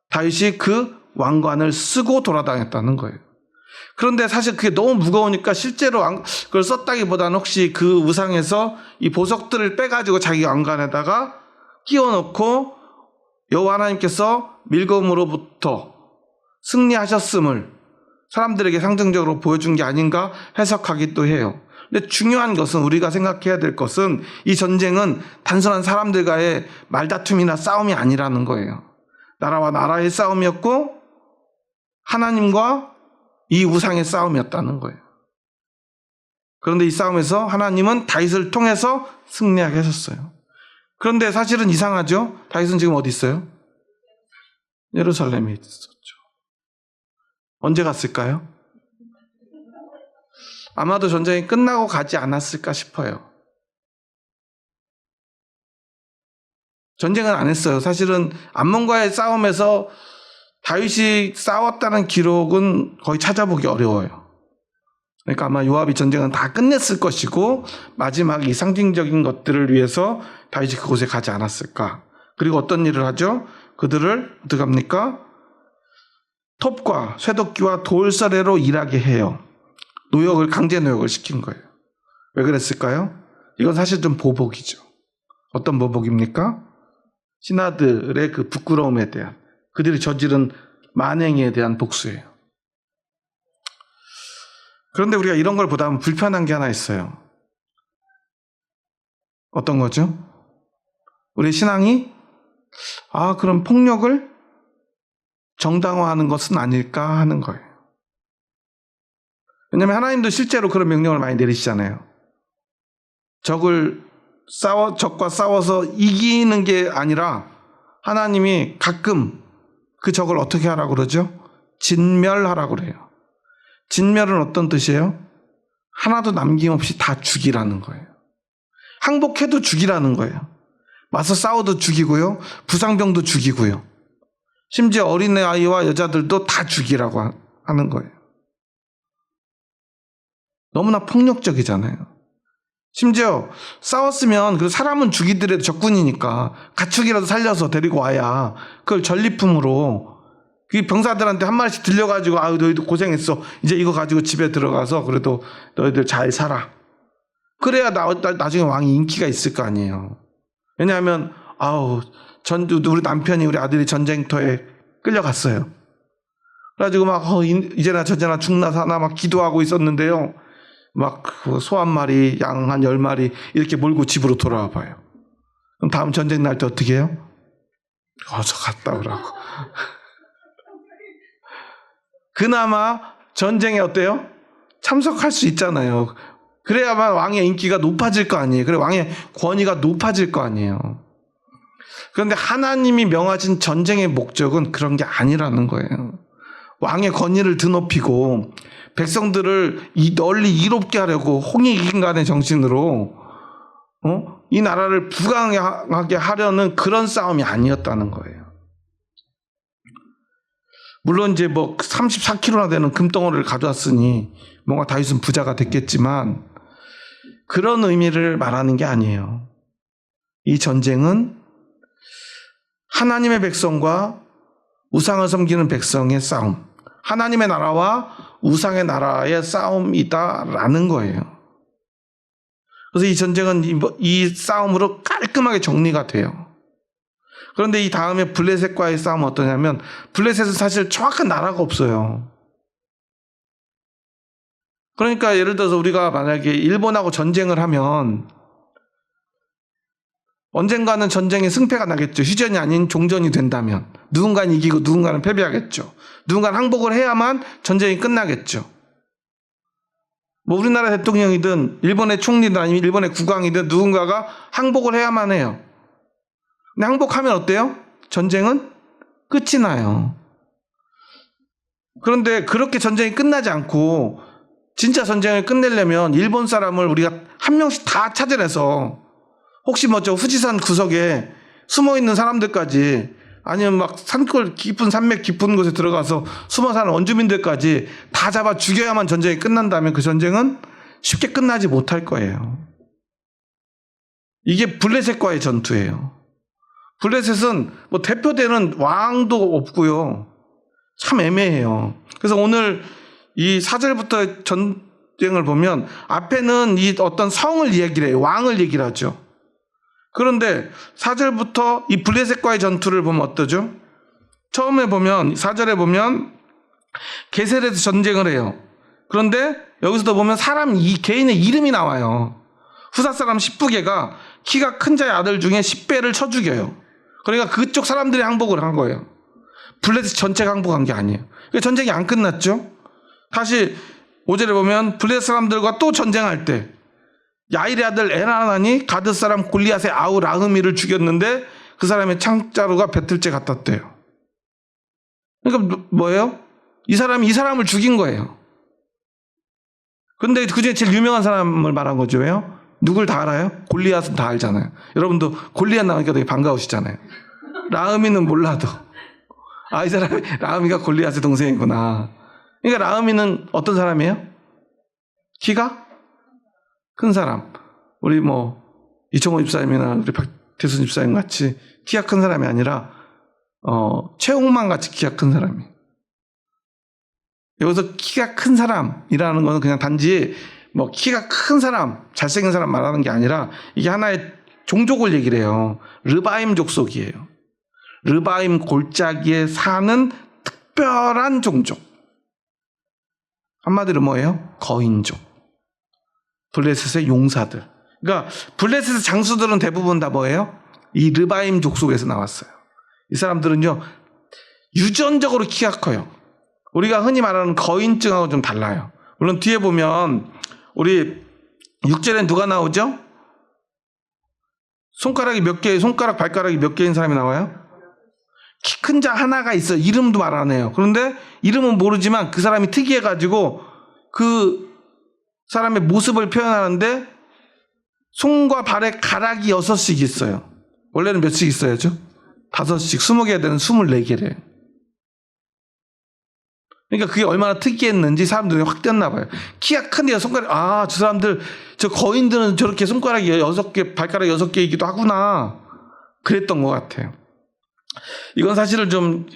S1: 다윗이 그 왕관을 쓰고 돌아다녔다는 거예요. 그런데 사실 그게 너무 무거우니까 실제로 그걸 썼다기보다는 혹시 그 우상에서 이 보석들을 빼가지고 자기 왕관에다가 끼워놓고 여호와 하나님께서 밀곰으로부터 승리하셨음을 사람들에게 상징적으로 보여준 게 아닌가 해석하기도 해요. 근데 중요한 것은 우리가 생각해야 될 것은 이 전쟁은 단순한 사람들과의 말다툼이나 싸움이 아니라는 거예요. 나라와 나라의 싸움이었고 하나님과 이 우상의 싸움이었다는 거예요. 그런데 이 싸움에서 하나님은 다윗을 통해서 승리하게 하셨어요. 그런데 사실은 이상하죠? 다윗은 지금 어디 있어요? 예루살렘에 있었죠. 언제 갔을까요? 아마도 전쟁이 끝나고 가지 않았을까 싶어요. 전쟁은 안 했어요. 사실은 암몬과의 싸움에서 다윗이 싸웠다는 기록은 거의 찾아보기 어려워요. 그러니까 아마 요압이 전쟁은 다 끝냈을 것이고 마지막 이 상징적인 것들을 위해서 다윗이 그곳에 가지 않았을까. 그리고 어떤 일을 하죠? 그들을 어떻게 합니까? 톱과 쇠도끼와 돌서래로 일하게 해요. 강제 노역을 시킨 거예요. 왜 그랬을까요? 이건 사실 좀 보복이죠. 어떤 보복입니까? 신하들의 그 부끄러움에 대한, 그들이 저지른 만행에 대한 복수예요. 그런데 우리가 이런 걸 보다 보면 불편한 게 하나 있어요. 어떤 거죠? 우리 신앙이 그럼 폭력을 정당화하는 것은 아닐까 하는 거예요. 왜냐하면 하나님도 실제로 그런 명령을 많이 내리시잖아요. 적과 싸워서 이기는 게 아니라 하나님이 가끔 그 적을 어떻게 하라고 그러죠? 진멸하라고 그래요. 진멸은 어떤 뜻이에요? 하나도 남김없이 다 죽이라는 거예요. 항복해도 죽이라는 거예요. 맞서 싸워도 죽이고요. 부상병도 죽이고요. 심지어 어린아이와 여자들도 다 죽이라고 하는 거예요. 너무나 폭력적이잖아요. 심지어 싸웠으면 그 사람은 죽이더라도 적군이니까 가축이라도 살려서 데리고 와야 그걸 전리품으로 그 병사들한테 한 마리씩 들려가지고 아유 너희도 고생했어. 이제 이거 가지고 집에 들어가서 그래도 너희들 잘 살아. 그래야 나중에 왕이 인기가 있을 거 아니에요. 왜냐하면 우리 남편이 우리 아들이 전쟁터에 끌려갔어요. 그래가지고 막 이제나 저제나 죽나 사나 막 기도하고 있었는데요. 막 소 한 마리, 양 한 10마리 이렇게 몰고 집으로 돌아와 봐요. 그럼 다음 전쟁 날 때 어떻게 해요? 어서 갔다 오라고. 그나마 전쟁에 어때요? 참석할 수 있잖아요. 그래야만 왕의 인기가 높아질 거 아니에요. 그래 왕의 권위가 높아질 거 아니에요. 그런데 하나님이 명하신 전쟁의 목적은 그런 게 아니라는 거예요. 왕의 권위를 드높이고 백성들을 널리 이롭게 하려고 홍익인간의 정신으로 이 나라를 부강하게 하려는 그런 싸움이 아니었다는 거예요. 물론 이제 34kg나 되는 금덩어리를 가져왔으니 뭔가 다윗은 부자가 됐겠지만 그런 의미를 말하는 게 아니에요. 이 전쟁은 하나님의 백성과 우상을 섬기는 백성의 싸움, 하나님의 나라와 우상의 나라의 싸움이다라는 거예요. 그래서 이 전쟁은 이 싸움으로 깔끔하게 정리가 돼요. 그런데 이 다음에 블레셋과의 싸움은 어떠냐면 블레셋은 사실 정확한 나라가 없어요. 그러니까 예를 들어서 우리가 만약에 일본하고 전쟁을 하면 언젠가는 전쟁에 승패가 나겠죠. 휴전이 아닌 종전이 된다면 누군가는 이기고 누군가는 패배하겠죠. 누군가는 항복을 해야만 전쟁이 끝나겠죠. 우리나라 대통령이든 일본의 총리든 아니면 일본의 국왕이든 누군가가 항복을 해야만 해요. 근데 항복하면 어때요? 전쟁은 끝이 나요. 그런데 그렇게 전쟁이 끝나지 않고 진짜 전쟁을 끝내려면 일본 사람을 우리가 한 명씩 다 찾아내서 혹시 후지산 구석에 숨어있는 사람들까지 아니면 막 산골 깊은 산맥 깊은 곳에 들어가서 숨어 사는 원주민들까지 다 잡아 죽여야만 전쟁이 끝난다면 그 전쟁은 쉽게 끝나지 못할 거예요. 이게 블레셋과의 전투예요. 블레셋은 대표되는 왕도 없고요. 참 애매해요. 그래서 오늘 이 4절부터 전쟁을 보면 앞에는 이 어떤 성을 얘기를 해요. 왕을 얘기를 하죠. 그런데 4절부터 이 블레셋과의 전투를 보면 어떠죠? 처음에 보면 4절에 보면 게셀에서 전쟁을 해요. 그런데 여기서도 보면 개인의 이름이 나와요. 후사 사람 10부개가 키가 큰 자의 아들 중에 10배를 쳐 죽여요. 그러니까 그쪽 사람들이 항복을 한 거예요. 블레셋 전체가 항복한 게 아니에요. 전쟁이 안 끝났죠. 다시 5절에 보면 블레셋 사람들과 또 전쟁할 때 야일의 아들 엘하나니 가드 사람 골리앗의 아우 라흐미를 죽였는데 그 사람의 창자루가 배틀째 같았대요. 그러니까 뭐예요? 이 사람을 죽인 거예요. 근데 그중에 제일 유명한 사람을 말한 거죠. 왜요? 누굴 다 알아요? 골리앗은 다 알잖아요. 여러분도 골리앗 나오니까 되게 반가우시잖아요. 라흐미는 몰라도 이 사람이 라흐미가 골리앗의 동생이구나. 그러니까 라흐미는 어떤 사람이에요? 키가 큰 사람. 우리 이청호 집사님이나 우리 박태순 집사님 같이 키가 큰 사람이 아니라 최홍만 같이 키가 큰 사람이. 여기서 키가 큰 사람이라는 거는 그냥 단지 키가 큰 사람, 잘생긴 사람 말하는 게 아니라 이게 하나의 종족을 얘기를 해요. 르바임 족속이에요. 르바임 골짜기에 사는 특별한 종족. 한마디로 뭐예요? 거인족. 블레셋의 용사들. 그러니까 블레셋의 장수들은 대부분 다 뭐예요? 이 르바임 족속에서 나왔어요. 이 사람들은요 유전적으로 키가 커요. 우리가 흔히 말하는 거인증하고 좀 달라요. 물론 뒤에 보면 우리 6절엔 누가 나오죠? 손가락, 발가락이 몇 개인 사람이 나와요? 키 큰 자 하나가 있어요. 이름도 말 안 해요. 그런데 이름은 모르지만 그 사람이 특이해가지고 그 사람의 모습을 표현하는데 손과 발에 가락이 6씩 있어요. 원래는 몇씩 있어야죠? 5씩, 20개가 되는 24개래요. 그러니까 그게 얼마나 특이했는지 사람들이 확 띄었나 봐요. 키가 큰데요, 손가락, 저 사람들, 저 거인들은 저렇게 손가락이 6개, 발가락 6개이기도 하구나. 그랬던 것 같아요. 이건 사실은 좀,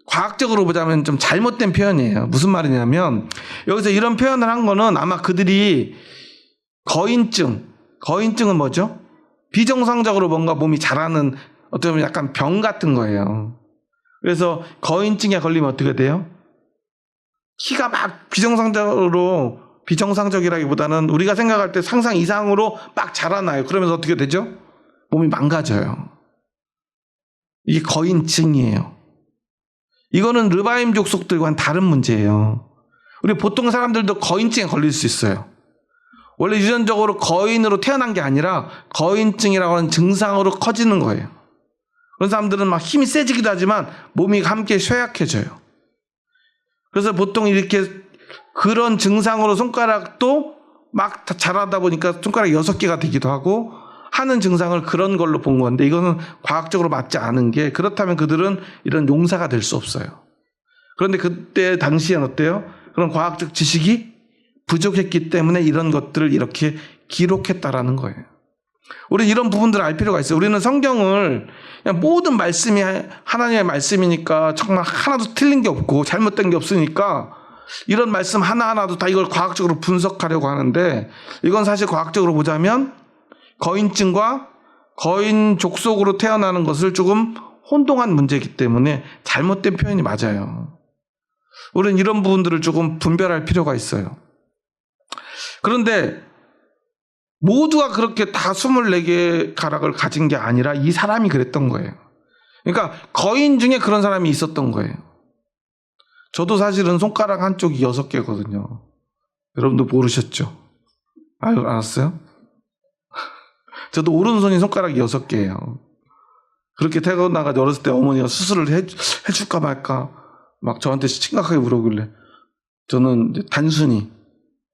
S1: 과학적으로 보자면 좀 잘못된 표현이에요. 무슨 말이냐면, 여기서 이런 표현을 한 거는 아마 그들이 거인증은 뭐죠? 비정상적으로 뭔가 몸이 자라는 어떻게 보면 약간 병 같은 거예요. 그래서 거인증에 걸리면 어떻게 돼요? 키가 막 비정상적이라기보다는 우리가 생각할 때 상상 이상으로 막 자라나요. 그러면서 어떻게 되죠? 몸이 망가져요. 이게 거인증이에요. 이거는 르바임 족속들과는 다른 문제예요. 우리 보통 사람들도 거인증에 걸릴 수 있어요. 원래 유전적으로 거인으로 태어난 게 아니라 거인증이라고 하는 증상으로 커지는 거예요. 그런 사람들은 막 힘이 세지기도 하지만 몸이 함께 쇠약해져요. 그래서 보통 이렇게 그런 증상으로 손가락도 막 자라다 보니까 손가락 6개가 되기도 하고 하는 증상을 그런 걸로 본 건데 이거는 과학적으로 맞지 않은 게 그렇다면 그들은 이런 용사가 될 수 없어요. 그런데 그때 당시엔 어때요? 그런 과학적 지식이 부족했기 때문에 이런 것들을 이렇게 기록했다라는 거예요. 우리는 이런 부분들을 알 필요가 있어요. 우리는 성경을 그냥 모든 말씀이 하나님의 말씀이니까 정말 하나도 틀린 게 없고 잘못된 게 없으니까 이런 말씀 하나하나도 다 이걸 과학적으로 분석하려고 하는데 이건 사실 과학적으로 보자면 거인증과 거인 족속으로 태어나는 것을 조금 혼동한 문제이기 때문에 잘못된 표현이 맞아요. 우리는 이런 부분들을 조금 분별할 필요가 있어요. 그런데 모두가 그렇게 다 24개의 가락을 가진 게 아니라 이 사람이 그랬던 거예요. 그러니까 거인 중에 그런 사람이 있었던 거예요. 저도 사실은 손가락 한쪽이 6개거든요. 여러분도 모르셨죠? 알았어요? 저도 오른손이 손가락이 6개예요. 그렇게 태어나가지고 어렸을 때 어머니가 수술을 해줄까 말까 막 저한테 심각하게 물어보길래 저는 이제 단순히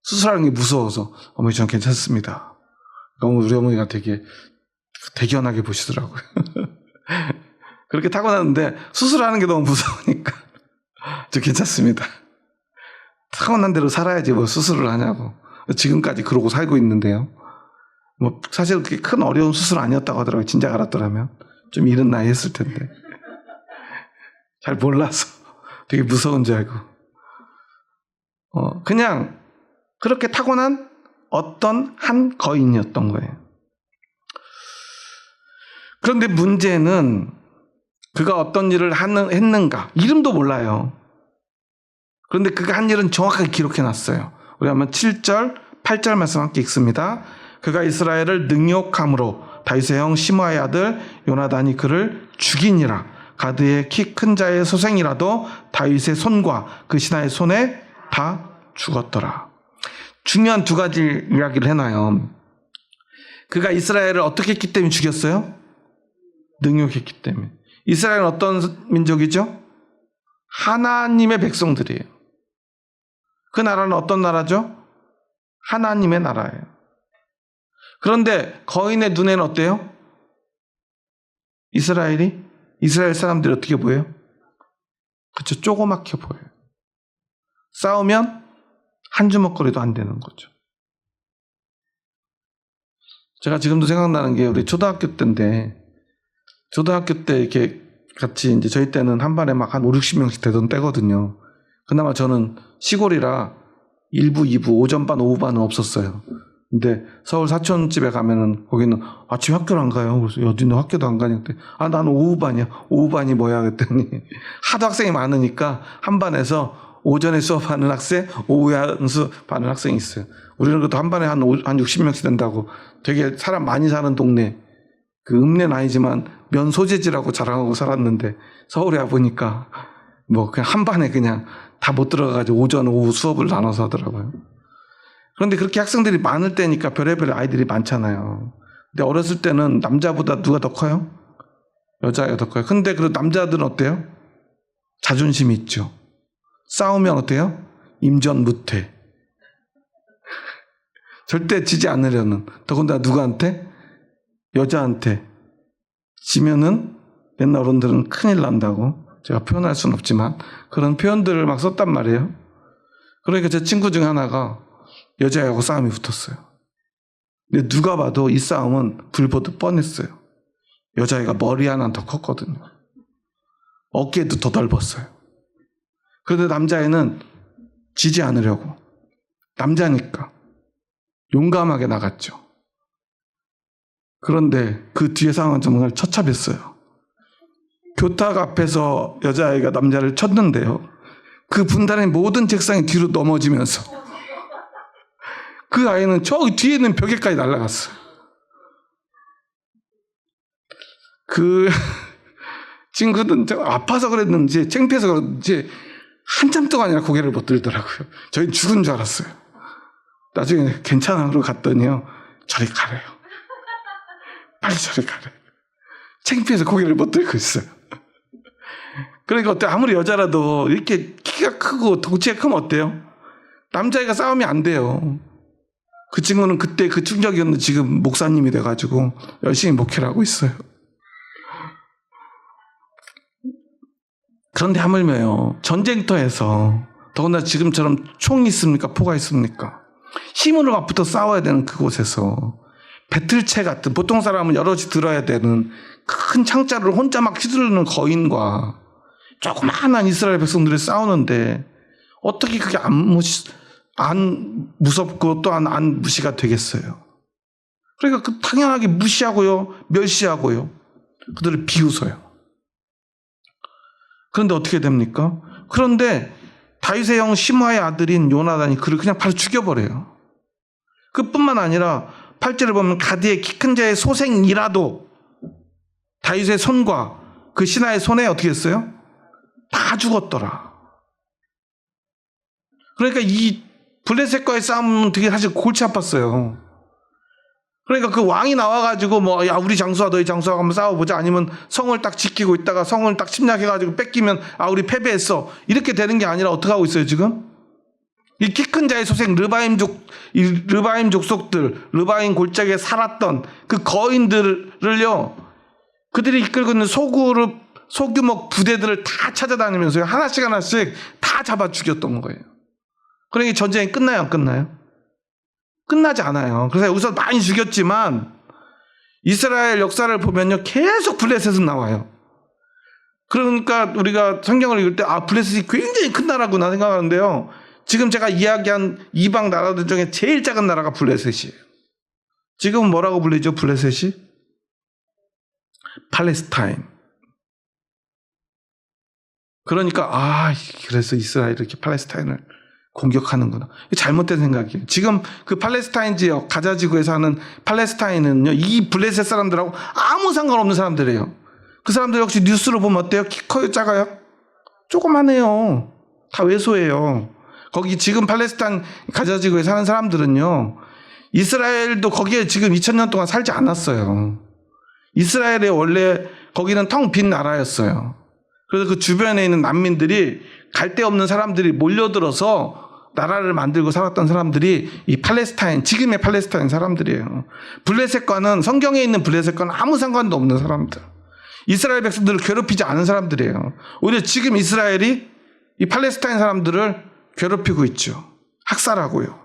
S1: 수술하는 게 무서워서 어머니 저는 괜찮습니다. 너무 우리 어머니가 되게 대견하게 보시더라고요. 그렇게 타고났는데 수술하는 게 너무 무서우니까 저 괜찮습니다. 타고난 대로 살아야지 뭐 수술을 하냐고. 지금까지 그러고 살고 있는데요. 뭐 사실 그렇게 큰 어려운 수술 아니었다고 하더라고요. 진작 알았더라면 좀 이른 나이 했을 텐데 잘 몰라서 되게 무서운 줄 알고 그냥 그렇게 타고난 어떤 한 거인이었던 거예요. 그런데 문제는 그가 어떤 일을 했는가 이름도 몰라요. 그런데 그가 한 일은 정확하게 기록해놨어요. 우리 한번 7절 8절 말씀 함께 읽습니다. 그가 이스라엘을 능욕함으로 다윗의 형 시므아의 아들 요나단이 그를 죽이니라. 가드의 키 큰 자의 소생이라도 다윗의 손과 그 신하의 손에 다 죽었더라. 중요한 2가지 이야기를 해놔요. 그가 이스라엘을 어떻게 했기 때문에 죽였어요? 능욕했기 때문에. 이스라엘은 어떤 민족이죠? 하나님의 백성들이에요. 그 나라는 어떤 나라죠? 하나님의 나라예요. 그런데 거인의 눈에는 어때요? 이스라엘 사람들이 어떻게 보여요? 그쵸, 조그맣게 보여요. 싸우면 한 주먹거리도 안 되는 거죠. 제가 지금도 생각나는 게 우리 초등학교 때인데, 초등학교 때 이렇게 같이 이제 저희 때는 한 반에 막 한 5, 60명씩 되던 때거든요. 그나마 저는 시골이라 1부, 2부, 오전반, 오후반은 없었어요. 근데 서울 사촌집에 가면은 거기는 아침 학교를 안 가요. 그래서 어디는 학교도 안 가냐. 나는 오후반이야. 오후반이 뭐야? 그랬더니 하도 학생이 많으니까 한 반에서 오전에 수업하는 학생, 오후에 수업하는 학생이 있어요. 우리는 그래도 한 반에 한 60명씩 된다고 되게 사람 많이 사는 동네, 그 읍내는 아니지만 면 소재지라고 자랑하고 살았는데 서울에 와보니까 뭐 그냥 한 반에 그냥 다 못 들어가가지고 오전, 오후 수업을 나눠서 하더라고요. 그런데 그렇게 학생들이 많을 때니까 별의별 아이들이 많잖아요. 근데 어렸을 때는 남자보다 누가 더 커요? 여자가 더 커요. 근데 그 남자들은 어때요? 자존심이 있죠. 싸우면 어때요? 임전무퇴. 절대 지지 않으려는. 더군다나 누구한테? 여자한테. 지면은 옛날 어른들은 큰일 난다고. 제가 표현할 수는 없지만 그런 표현들을 막 썼단 말이에요. 그러니까 제 친구 중 하나가 여자애하고 싸움이 붙었어요. 근데 누가 봐도 이 싸움은 불보듯 뻔했어요. 여자애가 머리 하나 더 컸거든요. 어깨도 더 넓었어요. 그런데 남자애는 지지 않으려고. 남자니까 용감하게 나갔죠. 그런데 그 뒤에 상황은 정말 처참했어요. 교탁 앞에서 여자아이가 남자를 쳤는데요. 그 분단의 모든 책상이 뒤로 넘어지면서 그 아이는 저기 뒤에 있는 벽에까지 날아갔어요. 그 친구는 아파서 그랬는지 창피해서 그랬는지 한참 동안이나 고개를 못 들더라고요. 저희 죽은 줄 알았어요. 나중에 괜찮아 그러고 갔더니요. 저리 가래요. 빨리 저리 가래. 창피해서 고개를 못 들고 있어요. 그러니까 어때? 아무리 여자라도 이렇게 키가 크고 덩치가 크면 어때요? 남자애가 싸우면 안 돼요. 그 친구는 그때 그 충격이었는데 지금 목사님이 돼가지고 열심히 목회를 하고 있어요. 그런데 하물며요. 전쟁터에서 더군다나 지금처럼 총이 있습니까? 포가 있습니까? 힘으로 맞붙어 싸워야 되는 그곳에서 배틀체 같은 보통 사람은 여럿이 들어야 되는 큰 창자를 혼자 막 휘두르는 거인과 조그마한 이스라엘 백성들이 싸우는데 어떻게 그게 안 무섭고 또한 안 무시가 되겠어요. 그러니까 그 당연하게 무시하고요. 멸시하고요. 그들을 비웃어요. 그런데 어떻게 됩니까? 그런데 다윗의 형 시므아의 아들인 요나단이 그를 그냥 바로 죽여버려요. 그뿐만 아니라 8절을 보면 가드의 키 큰 자의 소생이라도 다윗의 손과 그 신하의 손에 어떻게 했어요? 다 죽었더라. 그러니까 이 블레셋과의 싸움은 되게 사실 골치 아팠어요. 그러니까 그 왕이 나와가지고 뭐, 야, 우리 장수와 너희 장수와 한번 싸워보자. 아니면 성을 딱 지키고 있다가 성을 딱 침략해가지고 뺏기면, 아, 우리 패배했어. 이렇게 되는 게 아니라 어떻게 하고 있어요, 지금? 이 키 큰 자의 소생, 르바임 족속들, 르바임 골짜기에 살았던 그 거인들을요, 그들이 이끌고 있는 소규모 부대들을 다 찾아다니면서요, 하나씩 다 잡아 죽였던 거예요. 그러니까 전쟁이 끝나요, 안 끝나요? 끝나지 않아요. 그래서 우선 많이 죽였지만 이스라엘 역사를 보면요 계속 블레셋은 나와요. 그러니까 우리가 성경을 읽을 때 아 블레셋이 굉장히 큰 나라구나 생각하는데요. 지금 제가 이야기한 이방 나라들 중에 제일 작은 나라가 블레셋이에요. 지금은 뭐라고 불리죠? 블레셋이? 팔레스타인. 그러니까 그래서 이스라엘이 이렇게 팔레스타인을 공격하는구나. 잘못된 생각이에요. 지금 그 팔레스타인 지역 가자지구에 사는 팔레스타인은요 이 블레셋 사람들하고 아무 상관없는 사람들이에요. 그 사람들 역시 뉴스로 보면 어때요? 키 커요? 작아요? 조그만해요. 다 왜소해요. 거기 지금 팔레스타인 가자지구에 사는 사람들은요 이스라엘도 거기에 지금 2000년 동안 살지 않았어요. 이스라엘의 원래 거기는 텅 빈 나라였어요. 그래서 그 주변에 있는 난민들이 갈 데 없는 사람들이 몰려들어서 나라를 만들고 살았던 사람들이 이 팔레스타인, 지금의 팔레스타인 사람들이에요. 블레셋과는, 성경에 있는 블레셋과는 아무 상관도 없는 사람들. 이스라엘 백성들을 괴롭히지 않은 사람들이에요. 오히려 지금 이스라엘이 이 팔레스타인 사람들을 괴롭히고 있죠. 학살하고요.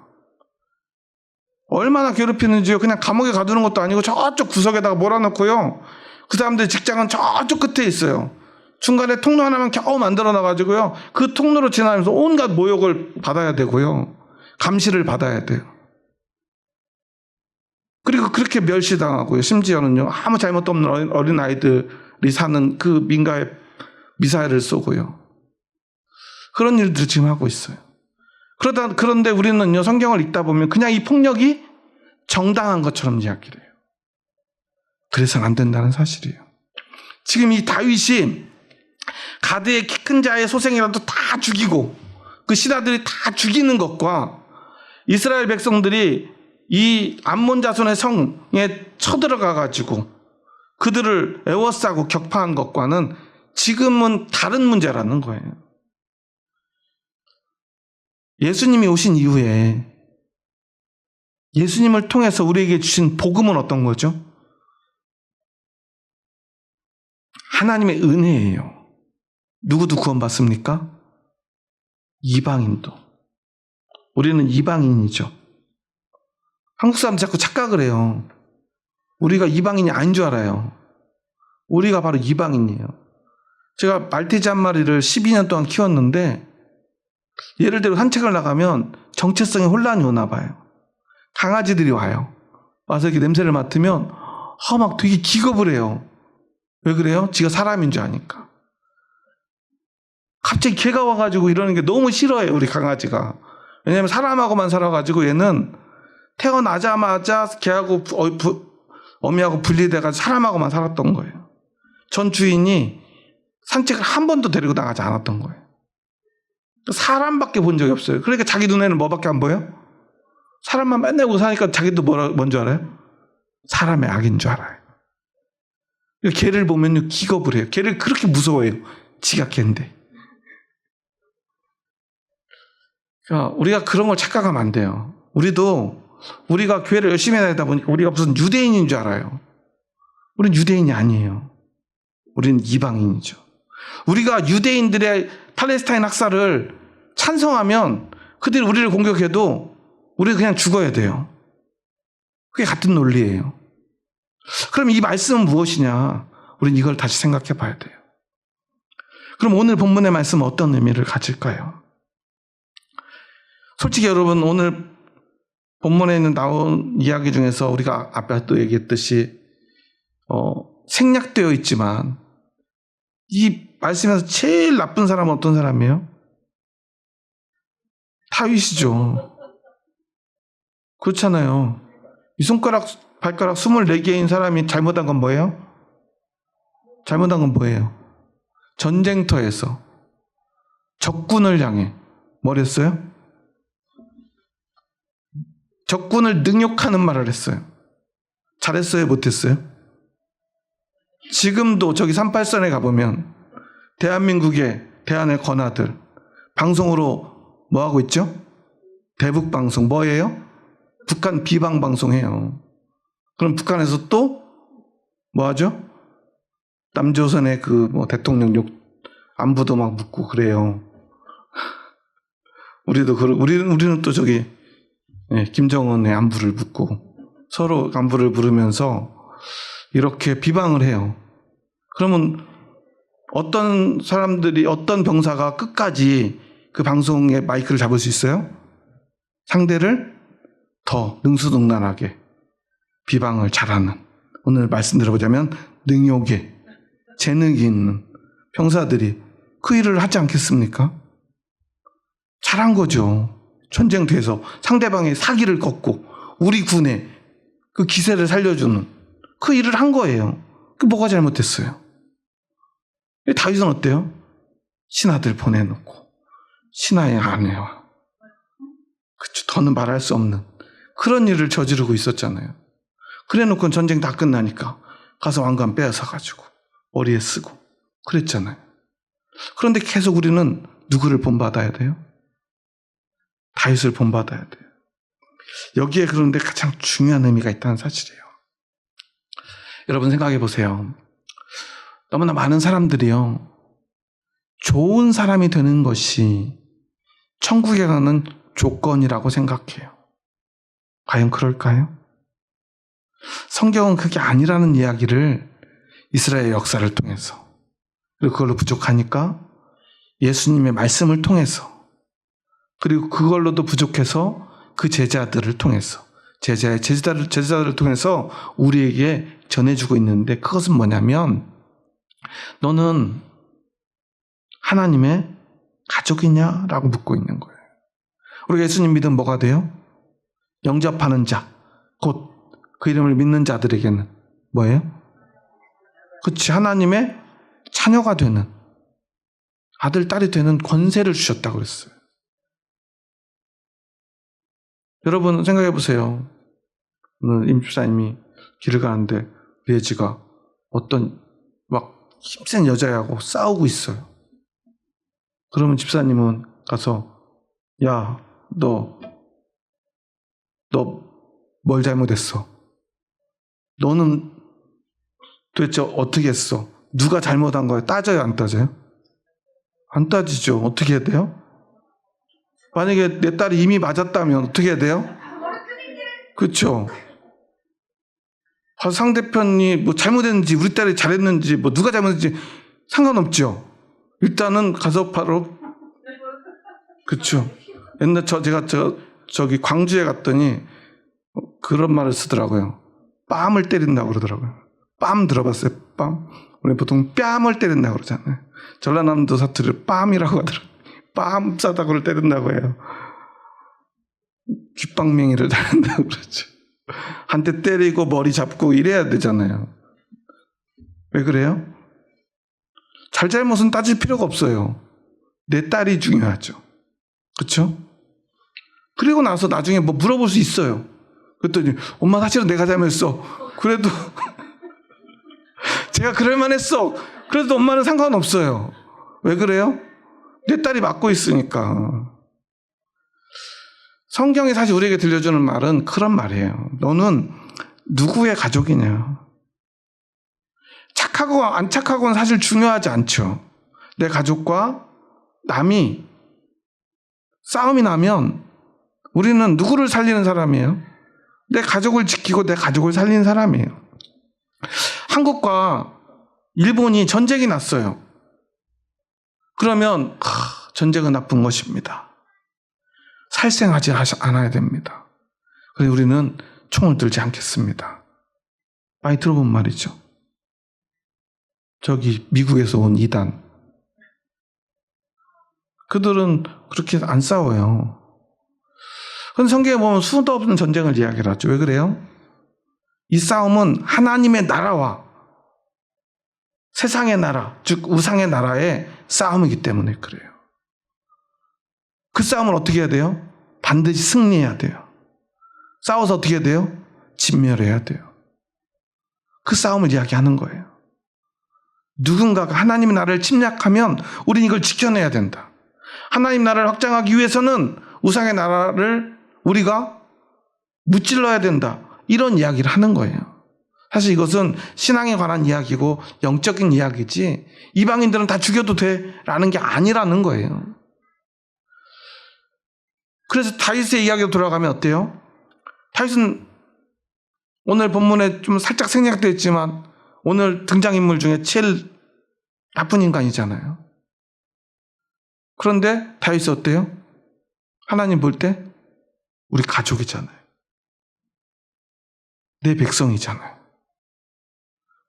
S1: 얼마나 괴롭히는지요. 그냥 감옥에 가두는 것도 아니고 저쪽 구석에다가 몰아넣고요. 그 사람들의 직장은 저쪽 끝에 있어요. 중간에 통로 하나만 겨우 만들어 놔가지고요. 그 통로로 지나면서 온갖 모욕을 받아야 되고요. 감시를 받아야 돼요. 그리고 그렇게 멸시당하고요. 심지어는요. 아무 잘못도 없는 어린 아이들이 사는 그 민가에 미사일을 쏘고요. 그런 일들을 지금 하고 있어요. 그런데 우리는요. 성경을 읽다 보면 그냥 이 폭력이 정당한 것처럼 이야기를 해요. 그래서는 안 된다는 사실이에요. 지금 이 다윗이 가드의 키 큰 자의 소생이라도 다 죽이고 그 신하들이 다 죽이는 것과 이스라엘 백성들이 이 암몬 자손의 성에 쳐들어가 가지고 그들을 에워싸고 격파한 것과는 지금은 다른 문제라는 거예요. 예수님이 오신 이후에 예수님을 통해서 우리에게 주신 복음은 어떤 거죠? 하나님의 은혜예요. 누구도 구원받습니까? 이방인도. 우리는 이방인이죠. 한국 사람 자꾸 착각을 해요. 우리가 이방인이 아닌 줄 알아요. 우리가 바로 이방인이에요. 제가 말티즈 한 마리를 12년 동안 키웠는데 예를 들어 산책을 나가면 정체성에 혼란이 오나 봐요. 강아지들이 와요. 와서 이렇게 냄새를 맡으면 막 되게 기겁을 해요. 왜 그래요? 지가 사람인 줄 아니까. 갑자기 개가 와가지고 이러는 게 너무 싫어해요, 우리 강아지가. 왜냐하면 사람하고만 살아가지고 얘는 태어나자마자 개하고 어미하고 분리돼가지고 사람하고만 살았던 거예요. 전 주인이 산책을 한 번도 데리고 나가지 않았던 거예요. 사람밖에 본 적이 없어요. 그러니까 자기 눈에는 뭐밖에 안 보여? 사람만 맨날 보고 사니까 자기도 뭔지 알아요? 사람의 악인 줄 알아요. 개를 보면 기겁을 해요. 개를 그렇게 무서워해요. 지가 개인데. 그러니까 우리가 그런 걸 착각하면 안 돼요. 우리가 교회를 열심히 다니다 보니까 우리가 무슨 유대인인 줄 알아요. 우리는 유대인이 아니에요. 우리는 이방인이죠. 우리가 유대인들의 팔레스타인 학살을 찬성하면 그들이 우리를 공격해도 우리는 그냥 죽어야 돼요. 그게 같은 논리예요. 그럼 이 말씀은 무엇이냐? 우리는 이걸 다시 생각해 봐야 돼요. 그럼 오늘 본문의 말씀은 어떤 의미를 가질까요? 솔직히 여러분, 오늘 본문에 있는 나온 이야기 중에서 우리가 앞에 또 얘기했듯이 생략되어 있지만 이 말씀에서 제일 나쁜 사람은 어떤 사람이에요? 다윗이죠. 그렇잖아요. 이 손가락, 발가락 24개인 사람이 잘못한 건 뭐예요? 잘못한 건 뭐예요? 전쟁터에서 적군을 향해 뭘 했어요? 적군을 능욕하는 말을 했어요. 잘했어요? 못했어요? 지금도 저기 38선에 가보면 대한민국의 대한의 권하들 방송으로 뭐 하고 있죠? 대북방송 뭐예요? 북한 비방방송해요. 그럼 북한에서 또 뭐 하죠? 남조선의 대통령 욕 안부도 막 묻고 그래요. 우리는 또 저기 김정은의 안부를 묻고 서로 안부를 물으면서 이렇게 비방을 해요. 그러면 어떤 사람들이, 어떤 병사가 끝까지 그 방송에 마이크를 잡을 수 있어요? 상대를 더 능수능란하게 비방을 잘하는, 오늘 말씀 들어보자면 능욕에 재능이 있는 병사들이 그 일을 하지 않겠습니까? 잘한 거죠. 전쟁터에서 상대방의 사기를 꺾고 우리 군의 그 기세를 살려주는 그 일을 한 거예요. 그 뭐가 잘못됐어요? 다윗은 어때요? 신하들 보내놓고 신하의 아내와 더는 말할 수 없는 그런 일을 저지르고 있었잖아요. 그래놓고 전쟁 다 끝나니까 가서 왕관 빼앗아가지고 머리에 쓰고 그랬잖아요. 그런데 계속 우리는 누구를 본받아야 돼요? 다윗을 본받아야 돼요. 여기에 그런데 가장 중요한 의미가 있다는 사실이에요. 여러분 생각해 보세요. 너무나 많은 사람들이요, 좋은 사람이 되는 것이 천국에 가는 조건이라고 생각해요. 과연 그럴까요? 성경은 그게 아니라는 이야기를 이스라엘 역사를 통해서, 그리고 그걸로 부족하니까 예수님의 말씀을 통해서, 그리고 그걸로도 부족해서 그 제자들을 통해서, 제자들을 통해서 우리에게 전해주고 있는데, 그것은 뭐냐면 너는 하나님의 가족이냐? 라고 묻고 있는 거예요. 우리가 예수님 믿으면 뭐가 돼요? 영접하는 자, 곧 그 이름을 믿는 자들에게는 뭐예요? 그렇지, 하나님의 자녀가 되는, 아들, 딸이 되는 권세를 주셨다고 그랬어요. 여러분 생각해 보세요. 오늘 임 집사님이 길을 가는데 우리 애지가 어떤 막 힘센 여자애하고 싸우고 있어요. 그러면 집사님은 가서 야, 너 뭘 잘못했어? 너는 도대체 어떻게 했어? 누가 잘못한 거야? 따져요, 안 따져요? 안 따지죠. 어떻게 해야 돼요? 만약에 내 딸이 이미 맞았다면 어떻게 해야 돼요? 그렇죠. 상대편이 뭐 잘못했는지 우리 딸이 잘했는지 뭐 누가 잘못했는지 상관없죠. 일단은 가서 바로 그렇죠. 옛날 제가 저기 광주에 갔더니 그런 말을 쓰더라고요. 뺨을 때린다고 그러더라고요. 뺨 들어봤어요? 뺨? 우리 보통 뺨을 때린다고 그러잖아요. 전라남도 사투리를 뺨이라고 하더라고요. 뺨 싸다구를 때린다고 해요. 귓방맹이를 달린다고 그러죠. 한 대 때리고 머리 잡고 이래야 되잖아요. 왜 그래요? 잘잘못은 따질 필요가 없어요. 내 딸이 중요하죠. 그렇죠? 그리고 나서 나중에 뭐 물어볼 수 있어요. 그랬더니 엄마 사실은 내가 잘못했어. 그래도 제가 그럴 만했어. 그래도 엄마는 상관없어요. 왜 그래요? 내 딸이 맡고 있으니까. 성경이 사실 우리에게 들려주는 말은 그런 말이에요. 너는 누구의 가족이냐. 착하고 안 착하고는 사실 중요하지 않죠. 내 가족과 남이 싸움이 나면 우리는 누구를 살리는 사람이에요? 내 가족을 지키고 내 가족을 살리는 사람이에요. 한국과 일본이 전쟁이 났어요. 그러면 전쟁은 나쁜 것입니다. 살생하지 않아야 됩니다. 그래서 우리는 총을 들지 않겠습니다. 많이 들어본 말이죠. 저기 미국에서 온 이단. 그들은 그렇게 안 싸워요. 그런데 성경에 보면 수도 없는 전쟁을 이야기를 하죠. 왜 그래요? 이 싸움은 하나님의 나라와 세상의 나라, 즉 우상의 나라의 싸움이기 때문에 그래요. 그 싸움을 어떻게 해야 돼요? 반드시 승리해야 돼요. 싸워서 어떻게 해야 돼요? 진멸해야 돼요. 그 싸움을 이야기하는 거예요. 누군가가 하나님의 나라를 침략하면 우린 이걸 지켜내야 된다. 하나님 나라를 확장하기 위해서는 우상의 나라를 우리가 무찔러야 된다. 이런 이야기를 하는 거예요. 사실 이것은 신앙에 관한 이야기고 영적인 이야기지 이방인들은 다 죽여도 돼라는 게 아니라는 거예요. 그래서 다윗의 이야기로 돌아가면 어때요? 다윗은 오늘 본문에 좀 살짝 생략되어 있지만 오늘 등장인물 중에 제일 나쁜 인간이잖아요. 그런데 다윗은 어때요? 하나님 볼 때 우리 가족이잖아요. 내 백성이잖아요.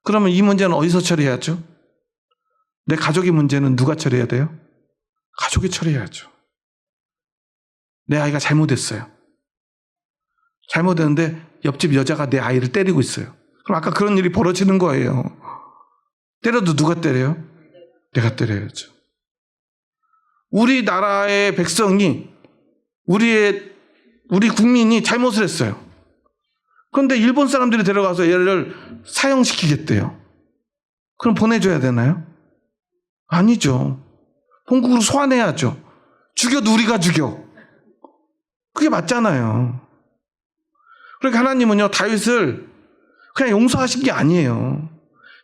S1: 그러면 이 문제는 어디서 처리해야죠? 내 가족의 문제는 누가 처리해야 돼요? 가족이 처리해야죠. 내 아이가 잘못했어요. 잘못했는데 옆집 여자가 내 아이를 때리고 있어요. 그럼 아까 그런 일이 벌어지는 거예요. 때려도 누가 때려요? 내가 때려야죠. 우리나라의 백성이 우리 국민이 잘못을 했어요. 그런데 일본 사람들이 데려가서 얘를 사형시키겠대요. 그럼 보내줘야 되나요? 아니죠. 본국으로 소환해야죠. 죽여도 우리가 죽여. 그게 맞잖아요. 그러니까 하나님은요, 다윗을 그냥 용서하신 게 아니에요.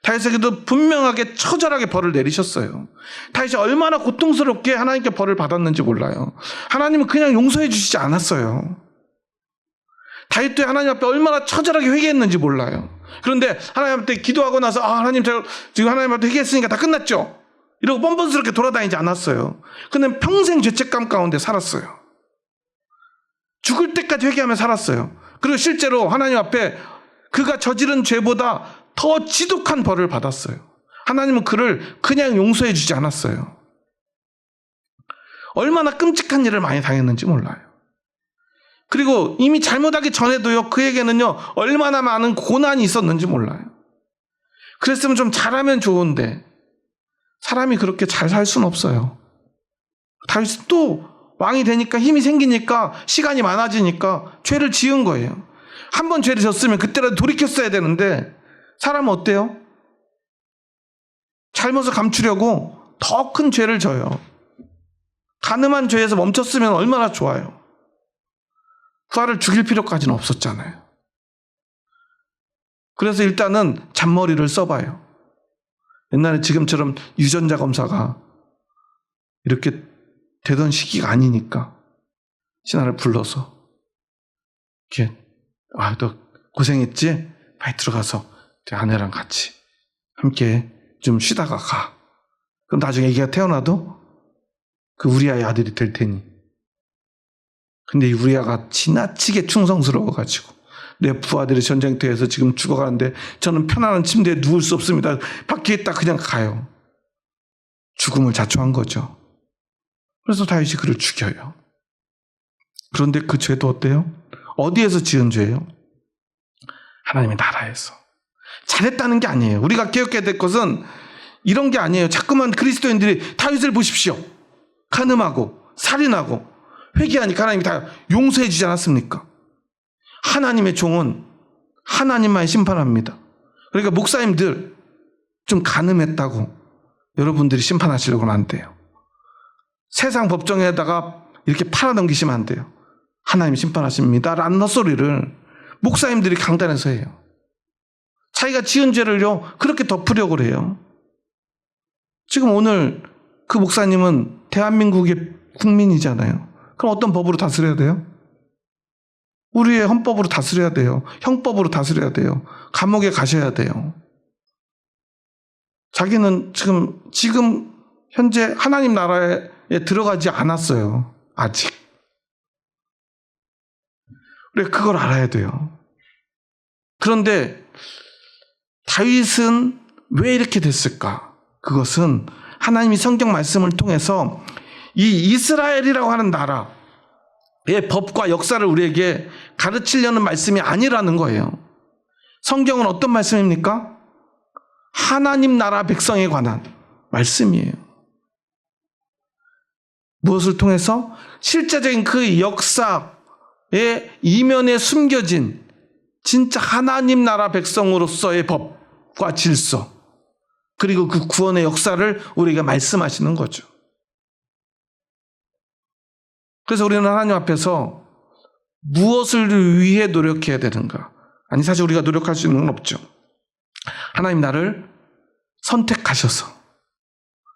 S1: 다윗에게도 분명하게 처절하게 벌을 내리셨어요. 다윗이 얼마나 고통스럽게 하나님께 벌을 받았는지 몰라요. 하나님은 그냥 용서해 주시지 않았어요. 다윗도 하나님 앞에 얼마나 처절하게 회개했는지 몰라요. 그런데 하나님 앞에 기도하고 나서 하나님 제가 지금 하나님 앞에 회개했으니까 다 끝났죠. 이러고 뻔뻔스럽게 돌아다니지 않았어요. 그는 평생 죄책감 가운데 살았어요. 죽을 때까지 회개하며 살았어요. 그리고 실제로 하나님 앞에 그가 저지른 죄보다 더 지독한 벌을 받았어요. 하나님은 그를 그냥 용서해 주지 않았어요. 얼마나 끔찍한 일을 많이 당했는지 몰라요. 그리고 이미 잘못하기 전에도요, 그에게는요, 얼마나 많은 고난이 있었는지 몰라요. 그랬으면 좀 잘하면 좋은데, 사람이 그렇게 잘 살 수는 없어요. 다윗은 또 왕이 되니까 힘이 생기니까 시간이 많아지니까 죄를 지은 거예요. 한 번 죄를 졌으면 그때라도 돌이켰어야 되는데 사람은 어때요? 잘못을 감추려고 더 큰 죄를 져요. 가늠한 죄에서 멈췄으면 얼마나 좋아요. 후아를 죽일 필요까지는 없었잖아요. 그래서 일단은 잔머리를 써봐요. 옛날에 지금처럼 유전자 검사가 이렇게 되던 시기가 아니니까 신하를 불러서 이렇게 너 고생했지? 빨리 들어가서 아내랑 같이 함께 좀 쉬다가 가. 그럼 나중에 애기가 태어나도 그 우리아의 아들이 될 테니. 근데 이 우리아가 지나치게 충성스러워가지고 내 부하들이 전쟁터에서 지금 죽어가는데 저는 편안한 침대에 누울 수 없습니다. 밖에 있다 그냥 가요. 죽음을 자초한 거죠. 그래서 다윗이 그를 죽여요. 그런데 그 죄도 어때요? 어디에서 지은 죄예요? 하나님의 나라에서. 잘했다는 게 아니에요. 우리가 기억해야 될 것은 이런 게 아니에요. 자꾸만 그리스도인들이 다윗을 보십시오. 간음하고 살인하고 회개하니까 하나님이 다 용서해 주지 않았습니까? 하나님의 종은 하나님만 심판합니다. 그러니까 목사님들 좀 간음했다고 여러분들이 심판하시려고는 안 돼요. 세상 법정에다가 이렇게 팔아넘기시면 안 돼요. 하나님 심판하십니다 라는 헛소리를 목사님들이 강단에서 해요. 자기가 지은 죄를요 그렇게 덮으려고 그래요. 지금 오늘 그 목사님은 대한민국의 국민이잖아요. 그럼 어떤 법으로 다스려야 돼요? 우리의 헌법으로 다스려야 돼요. 형법으로 다스려야 돼요. 감옥에 가셔야 돼요. 자기는 지금 현재 하나님 나라에 들어가지 않았어요. 아직. 우리가 그걸 알아야 돼요. 그런데 다윗은 왜 이렇게 됐을까? 그것은 하나님이 성경 말씀을 통해서 이 이스라엘이라고 하는 나라의 법과 역사를 우리에게 가르치려는 말씀이 아니라는 거예요. 성경은 어떤 말씀입니까? 하나님 나라 백성에 관한 말씀이에요. 무엇을 통해서? 실제적인 그 역사의 이면에 숨겨진 진짜 하나님 나라 백성으로서의 법과 질서, 그리고 그 구원의 역사를 우리에게 말씀하시는 거죠. 그래서 우리는 하나님 앞에서 무엇을 위해 노력해야 되는가? 아니, 사실 우리가 노력할 수 있는 건 없죠. 하나님 나를 선택하셔서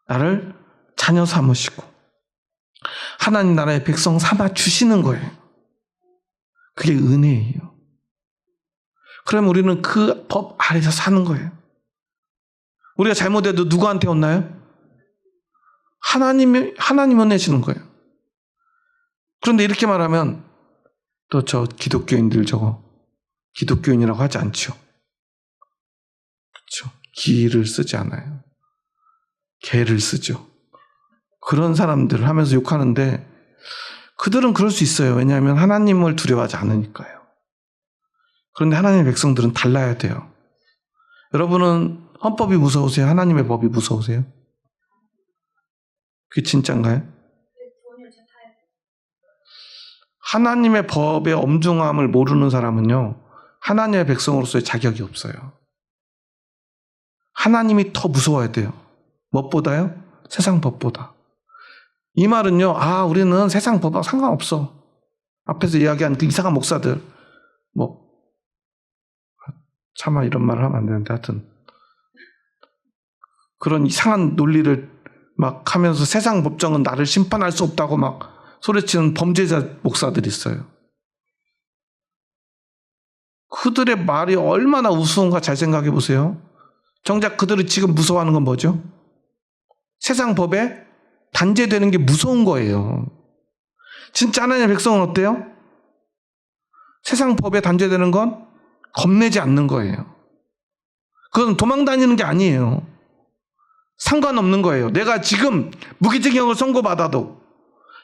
S1: 나를 자녀 삼으시고 하나님 나라의 백성 삼아 주시는 거예요. 그게 은혜예요. 그러면 우리는 그 법 아래서 사는 거예요. 우리가 잘못해도 누구한테 혼나요? 하나님 혼내시는 거예요. 그런데 이렇게 말하면 또 저 기독교인들 기독교인이라고 하지 않죠. 그렇죠. 기를 쓰지 않아요. 개를 쓰죠. 그런 사람들을 하면서 욕하는데 그들은 그럴 수 있어요. 왜냐하면 하나님을 두려워하지 않으니까요. 그런데 하나님의 백성들은 달라야 돼요. 여러분은 헌법이 무서우세요? 하나님의 법이 무서우세요? 그게 진짜인가요? 하나님의 법의 엄중함을 모르는 사람은요, 하나님의 백성으로서의 자격이 없어요. 하나님이 더 무서워야 돼요. 무엇보다요? 세상 법보다. 이 말은요, 우리는 세상 법하고 상관없어. 앞에서 이야기한 그 이상한 목사들, 차마 이런 말을 하면 안 되는데, 하여튼. 그런 이상한 논리를 막 하면서 세상 법정은 나를 심판할 수 없다고 막 소리치는 범죄자 목사들이 있어요. 그들의 말이 얼마나 우스운가 잘 생각해 보세요. 정작 그들이 지금 무서워하는 건 뭐죠? 세상 법에 단죄되는 게 무서운 거예요. 진짜 하나님의 백성은 어때요? 세상 법에 단죄되는 건 겁내지 않는 거예요. 그건 도망 다니는 게 아니에요. 상관없는 거예요. 내가 지금 무기징역을 선고받아도,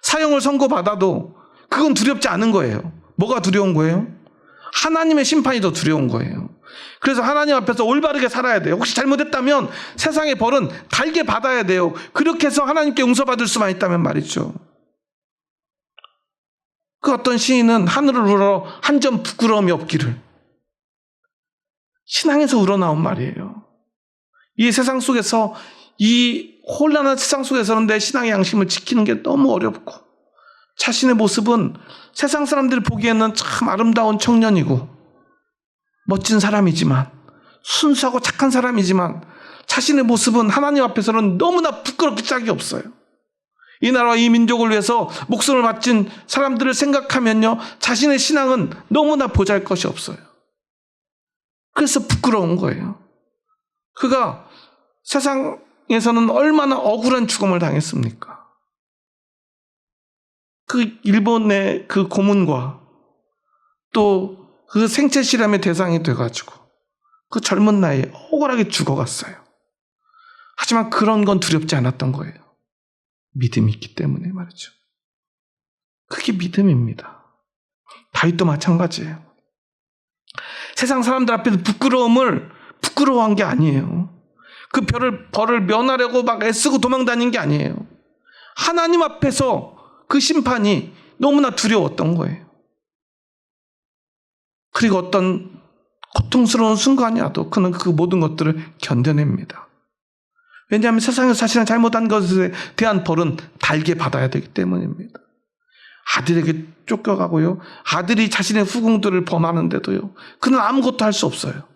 S1: 사형을 선고받아도 그건 두렵지 않은 거예요. 뭐가 두려운 거예요? 하나님의 심판이 더 두려운 거예요. 그래서 하나님 앞에서 올바르게 살아야 돼요. 혹시 잘못했다면 세상의 벌은 달게 받아야 돼요. 그렇게 해서 하나님께 용서받을 수만 있다면 말이죠. 그 어떤 시인은 하늘을 우러러 한 점 부끄러움이 없기를. 신앙에서 우러나온 말이에요. 이 세상 속에서, 이 혼란한 세상 속에서는 내 신앙의 양심을 지키는 게 너무 어렵고, 자신의 모습은 세상 사람들이 보기에는 참 아름다운 청년이고 멋진 사람이지만, 순수하고 착한 사람이지만, 자신의 모습은 하나님 앞에서는 너무나 부끄럽게 짝이 없어요. 이 나라와 이 민족을 위해서 목숨을 바친 사람들을 생각하면요, 자신의 신앙은 너무나 보잘것이 없어요. 그래서 부끄러운 거예요. 그가 세상에서는 얼마나 억울한 죽음을 당했습니까? 그 일본의 그 고문과 또 그 생체 실험의 대상이 돼가지고 그 젊은 나이에 억울하게 죽어갔어요. 하지만 그런 건 두렵지 않았던 거예요. 믿음이 있기 때문에 말이죠. 그게 믿음입니다. 다윗도 마찬가지예요. 세상 사람들 앞에서 부끄러워한 게 아니에요. 그 벌을 면하려고 막 애쓰고 도망다닌 게 아니에요. 하나님 앞에서 그 심판이 너무나 두려웠던 거예요. 그리고 어떤 고통스러운 순간이 와도 그는 그 모든 것들을 견뎌냅니다. 왜냐하면 세상에서 자신이 잘못한 것에 대한 벌은 달게 받아야 되기 때문입니다. 아들에게 쫓겨가고요, 아들이 자신의 후궁들을 범하는데도요, 그는 아무것도 할 수 없어요.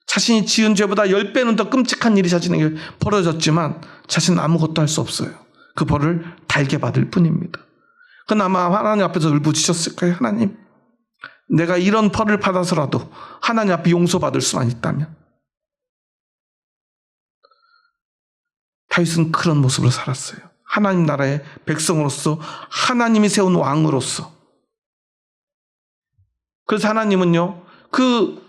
S1: 자신이 지은 죄보다 10배는 더 끔찍한 일이 자신에게 벌어졌지만 자신은 아무것도 할 수 없어요. 그 벌을 달게 받을 뿐입니다. 그나마 하나님 앞에서 울부짖었을 거예요. 하나님, 내가 이런 벌을 받아서라도 하나님 앞에 용서받을 수만 있다면. 다윗은 그런 모습으로 살았어요. 하나님 나라의 백성으로서, 하나님이 세운 왕으로서. 그래서 하나님은요, 그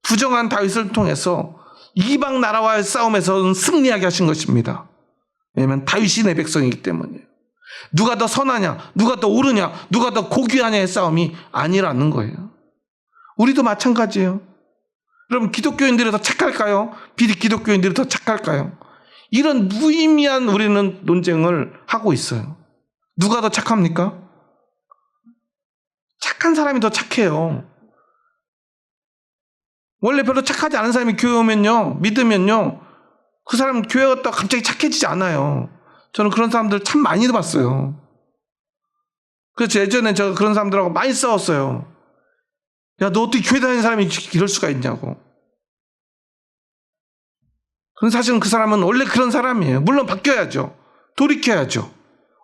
S1: 부정한 다윗을 통해서 이방 나라와의 싸움에서는 승리하게 하신 것입니다. 왜냐하면 다윗이 내 백성이기 때문이에요. 누가 더 선하냐, 누가 더 옳으냐, 누가 더 고귀하냐의 싸움이 아니라는 거예요. 우리도 마찬가지예요. 여러분, 기독교인들이 더 착할까요? 비기독교인들이 더 착할까요? 이런 무의미한 우리는 논쟁을 하고 있어요. 누가 더 착합니까? 착한 사람이 더 착해요. 원래 별로 착하지 않은 사람이 교회 오면요, 믿으면요, 그 사람 교회 갔다가 갑자기 착해지지 않아요. 저는 그런 사람들 참 많이 봤어요. 그래서 예전에 저 그런 사람들하고 많이 싸웠어요. 야, 너 어떻게 교회 다니는 사람이 이럴 수가 있냐고. 그럼 사실은 그 사람은 원래 그런 사람이에요. 물론 바뀌어야죠. 돌이켜야죠.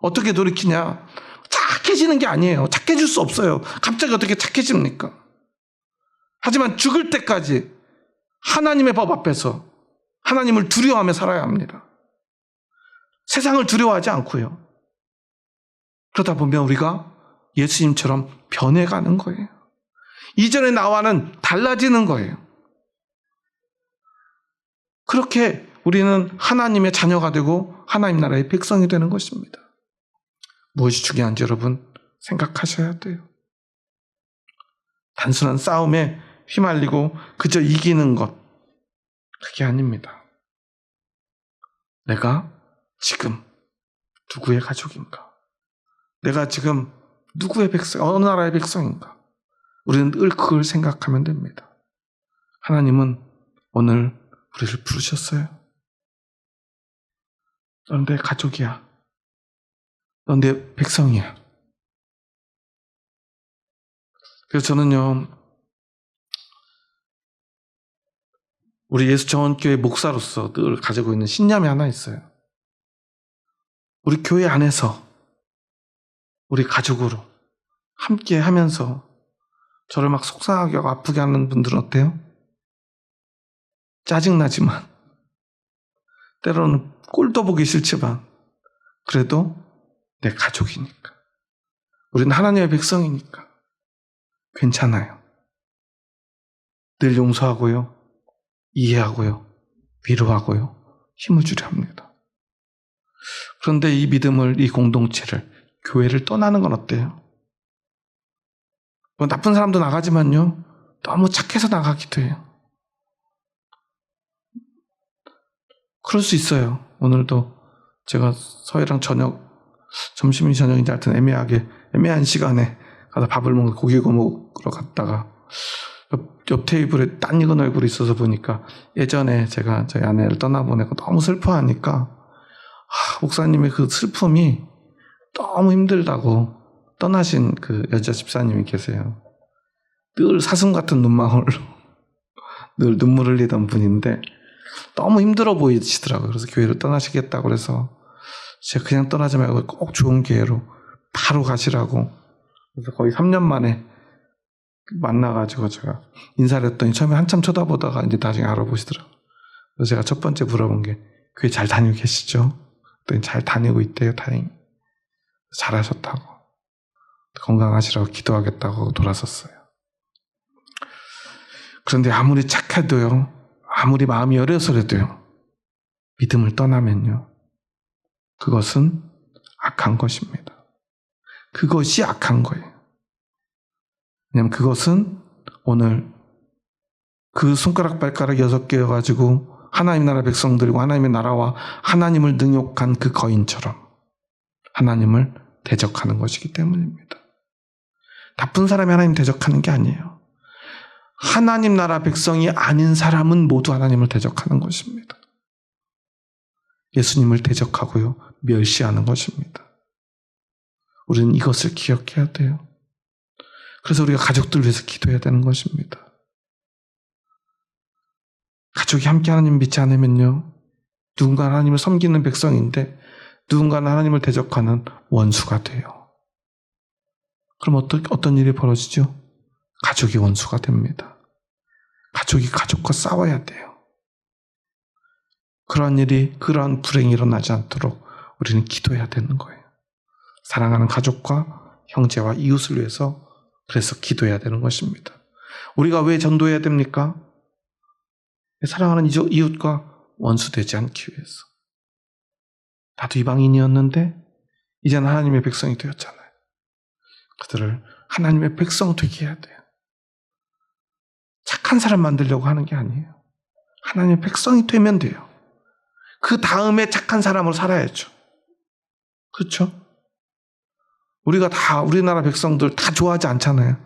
S1: 어떻게 돌이키냐? 착해지는 게 아니에요. 착해질 수 없어요. 갑자기 어떻게 착해집니까? 하지만 죽을 때까지 하나님의 법 앞에서 하나님을 두려워하며 살아야 합니다. 세상을 두려워하지 않고요. 그러다 보면 우리가 예수님처럼 변해가는 거예요. 이전의 나와는 달라지는 거예요. 그렇게 우리는 하나님의 자녀가 되고 하나님 나라의 백성이 되는 것입니다. 무엇이 중요한지 여러분 생각하셔야 돼요. 단순한 싸움에 휘말리고 그저 이기는 것, 그게 아닙니다. 내가 지금 누구의 가족인가? 내가 지금 누구의 백성, 어느 나라의 백성인가? 우리는 늘 그걸 생각하면 됩니다. 하나님은 오늘 우리를 부르셨어요. 넌 내 가족이야. 넌 내 백성이야. 그래서 저는요, 우리 예수정원교회 목사로서 늘 가지고 있는 신념이 하나 있어요. 우리 교회 안에서 우리 가족으로 함께 하면서 저를 막 속상하게 하고 아프게 하는 분들은 어때요? 짜증나지만, 때로는 꼴도 보기 싫지만, 그래도 내 가족이니까. 우리는 하나님의 백성이니까 괜찮아요. 늘 용서하고요, 이해하고요, 위로하고요, 힘을 주려 합니다. 그런데 이 믿음을, 이 공동체를, 교회를 떠나는 건 어때요? 뭐 나쁜 사람도 나가지만요, 너무 착해서 나가기도 해요. 그럴 수 있어요. 오늘도 제가 서희랑 저녁 점심인지 저녁인지 하여튼 애매한 시간에 가서 밥을 먹는 고기 구워 먹으러 갔다가 옆 테이블에 딴 익은 얼굴이 있어서 보니까 예전에 제가 저희 아내를 떠나보내고 너무 슬퍼하니까 목사님의 그 슬픔이 너무 힘들다고 떠나신 그 여자 집사님이 계세요. 늘 사슴 같은 눈망울로 늘 눈물 흘리던 분인데 너무 힘들어 보이시더라고요. 그래서 교회를 떠나시겠다고 그래서 제가 그냥 떠나지 말고 꼭 좋은 기회로 바로 가시라고, 그래서 거의 3년 만에 만나가지고 제가 인사를 했더니 처음에 한참 쳐다보다가 이제 나중에 알아보시더라고요. 그래서 제가 첫 번째 물어본 게 교회 잘 다니고 계시죠? 그랬더니 잘 다니고 있대요. 다행히. 잘하셨다고, 건강하시라고 기도하겠다고 돌아섰어요. 그런데 아무리 착해도요, 아무리 마음이 어려서라도요, 믿음을 떠나면요, 그것은 악한 것입니다. 그것이 악한 거예요. 왜냐하면 그것은 오늘 그 손가락 발가락 6개여가지고 하나님 나라 백성들이고 하나님의 나라와 하나님을 능욕한 그 거인처럼 하나님을 대적하는 것이기 때문입니다. 나쁜 사람이 하나님 대적하는 게 아니에요. 하나님 나라 백성이 아닌 사람은 모두 하나님을 대적하는 것입니다. 예수님을 대적하고요, 멸시하는 것입니다. 우리는 이것을 기억해야 돼요. 그래서 우리가 가족들 위해서 기도해야 되는 것입니다. 가족이 함께 하나님을 믿지 않으면요, 누군가 하나님을 섬기는 백성인데 누군가는 하나님을 대적하는 원수가 돼요. 그럼 어떤 일이 벌어지죠? 가족이 원수가 됩니다. 가족이 가족과 싸워야 돼요. 그러한 불행이 일어나지 않도록 우리는 기도해야 되는 거예요. 사랑하는 가족과 형제와 이웃을 위해서 그래서 기도해야 되는 것입니다. 우리가 왜 전도해야 됩니까? 사랑하는 이웃과 원수되지 않기 위해서. 나도 이방인이었는데 이제는 하나님의 백성이 되었잖아요. 그들을 하나님의 백성 되게 해야 돼요. 착한 사람 만들려고 하는 게 아니에요. 하나님의 백성이 되면 돼요. 그 다음에 착한 사람으로 살아야죠. 그렇죠? 우리나라 백성들 다 좋아하지 않잖아요.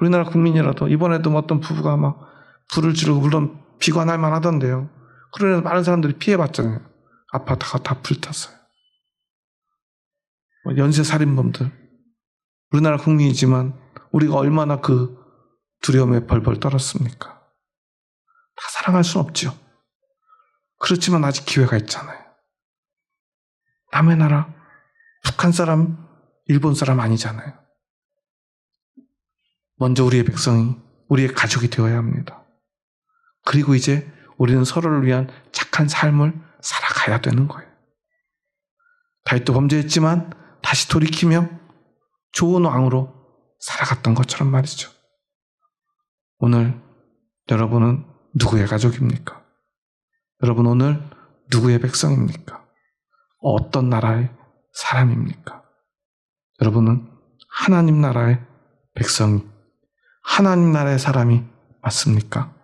S1: 우리나라 국민이라도 이번에도 어떤 부부가 막 불을 지르고, 물론 비관할 만하던데요, 그러면서 많은 사람들이 피해봤잖아요. 아파트가 다 불탔어요. 연쇄살인범들, 우리나라 국민이지만 우리가 얼마나 그 두려움에 벌벌 떨었습니까? 다 사랑할 수는 없죠. 그렇지만 아직 기회가 있잖아요. 남의 나라, 북한 사람, 일본 사람 아니잖아요. 먼저 우리의 백성이, 우리의 가족이 되어야 합니다. 그리고 이제 우리는 서로를 위한 착한 삶을 살아가야 되는 거예요. 다윗도 범죄했지만 다시 돌이키며 좋은 왕으로 살아갔던 것처럼 말이죠. 오늘 여러분은 누구의 가족입니까? 여러분 오늘 누구의 백성입니까? 어떤 나라의 사람입니까? 여러분은 하나님 나라의 백성이, 하나님 나라의 사람이 맞습니까?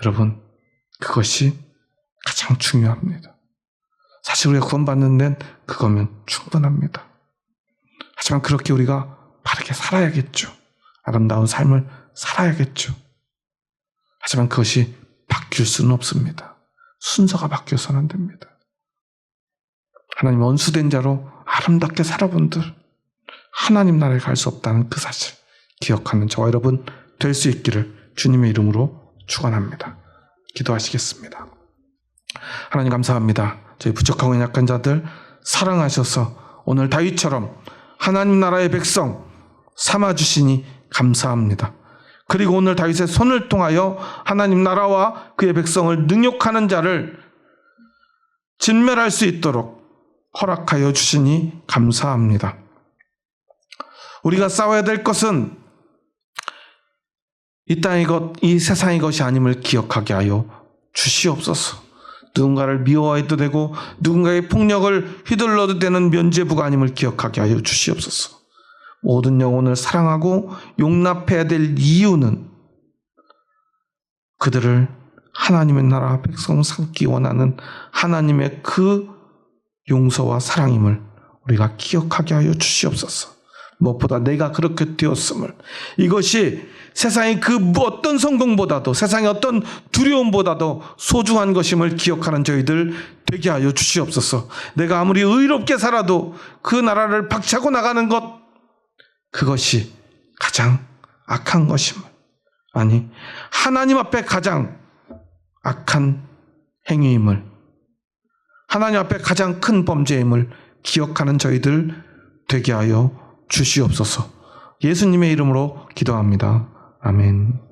S1: 여러분, 그것이 가장 중요합니다. 사실 우리가 구원받는 데는 그거면 충분합니다. 하지만 그렇게 우리가 바르게 살아야겠죠. 아름다운 삶을 살아야겠죠. 하지만 그것이 바뀔 수는 없습니다. 순서가 바뀌어서는 안 됩니다. 하나님 원수된 자로 아름답게 살아본들 하나님 나라에 갈 수 없다는 그 사실 기억하는 저와 여러분 될 수 있기를 주님의 이름으로 축원합니다. 기도하시겠습니다. 하나님 감사합니다. 저희 부족하고 약한 자들 사랑하셔서 오늘 다윗처럼 하나님 나라의 백성 삼아주시니 감사합니다. 그리고 오늘 다윗의 손을 통하여 하나님 나라와 그의 백성을 능욕하는 자를 진멸할 수 있도록 허락하여 주시니 감사합니다. 우리가 싸워야 될 것은 이 땅의 것, 이 세상의 것이 아님을 기억하게 하여 주시옵소서. 누군가를 미워해도 되고 누군가의 폭력을 휘둘러도 되는 면죄부가 아님을 기억하게 하여 주시옵소서. 모든 영혼을 사랑하고 용납해야 될 이유는 그들을 하나님의 나라 백성 삼기 원하는 하나님의 그 용서와 사랑임을 우리가 기억하게 하여 주시옵소서. 무엇보다 내가 그렇게 되었음을, 이것이 세상의 그 어떤 성공보다도, 세상의 어떤 두려움보다도 소중한 것임을 기억하는 저희들 되게 하여 주시옵소서. 내가 아무리 의롭게 살아도 그 나라를 박차고 나가는 것, 그것이 가장 악한 것임을, 아니 하나님 앞에 가장 악한 행위임을, 하나님 앞에 가장 큰 범죄임을 기억하는 저희들 되게 하여 주시옵소서. 예수님의 이름으로 기도합니다. 아멘.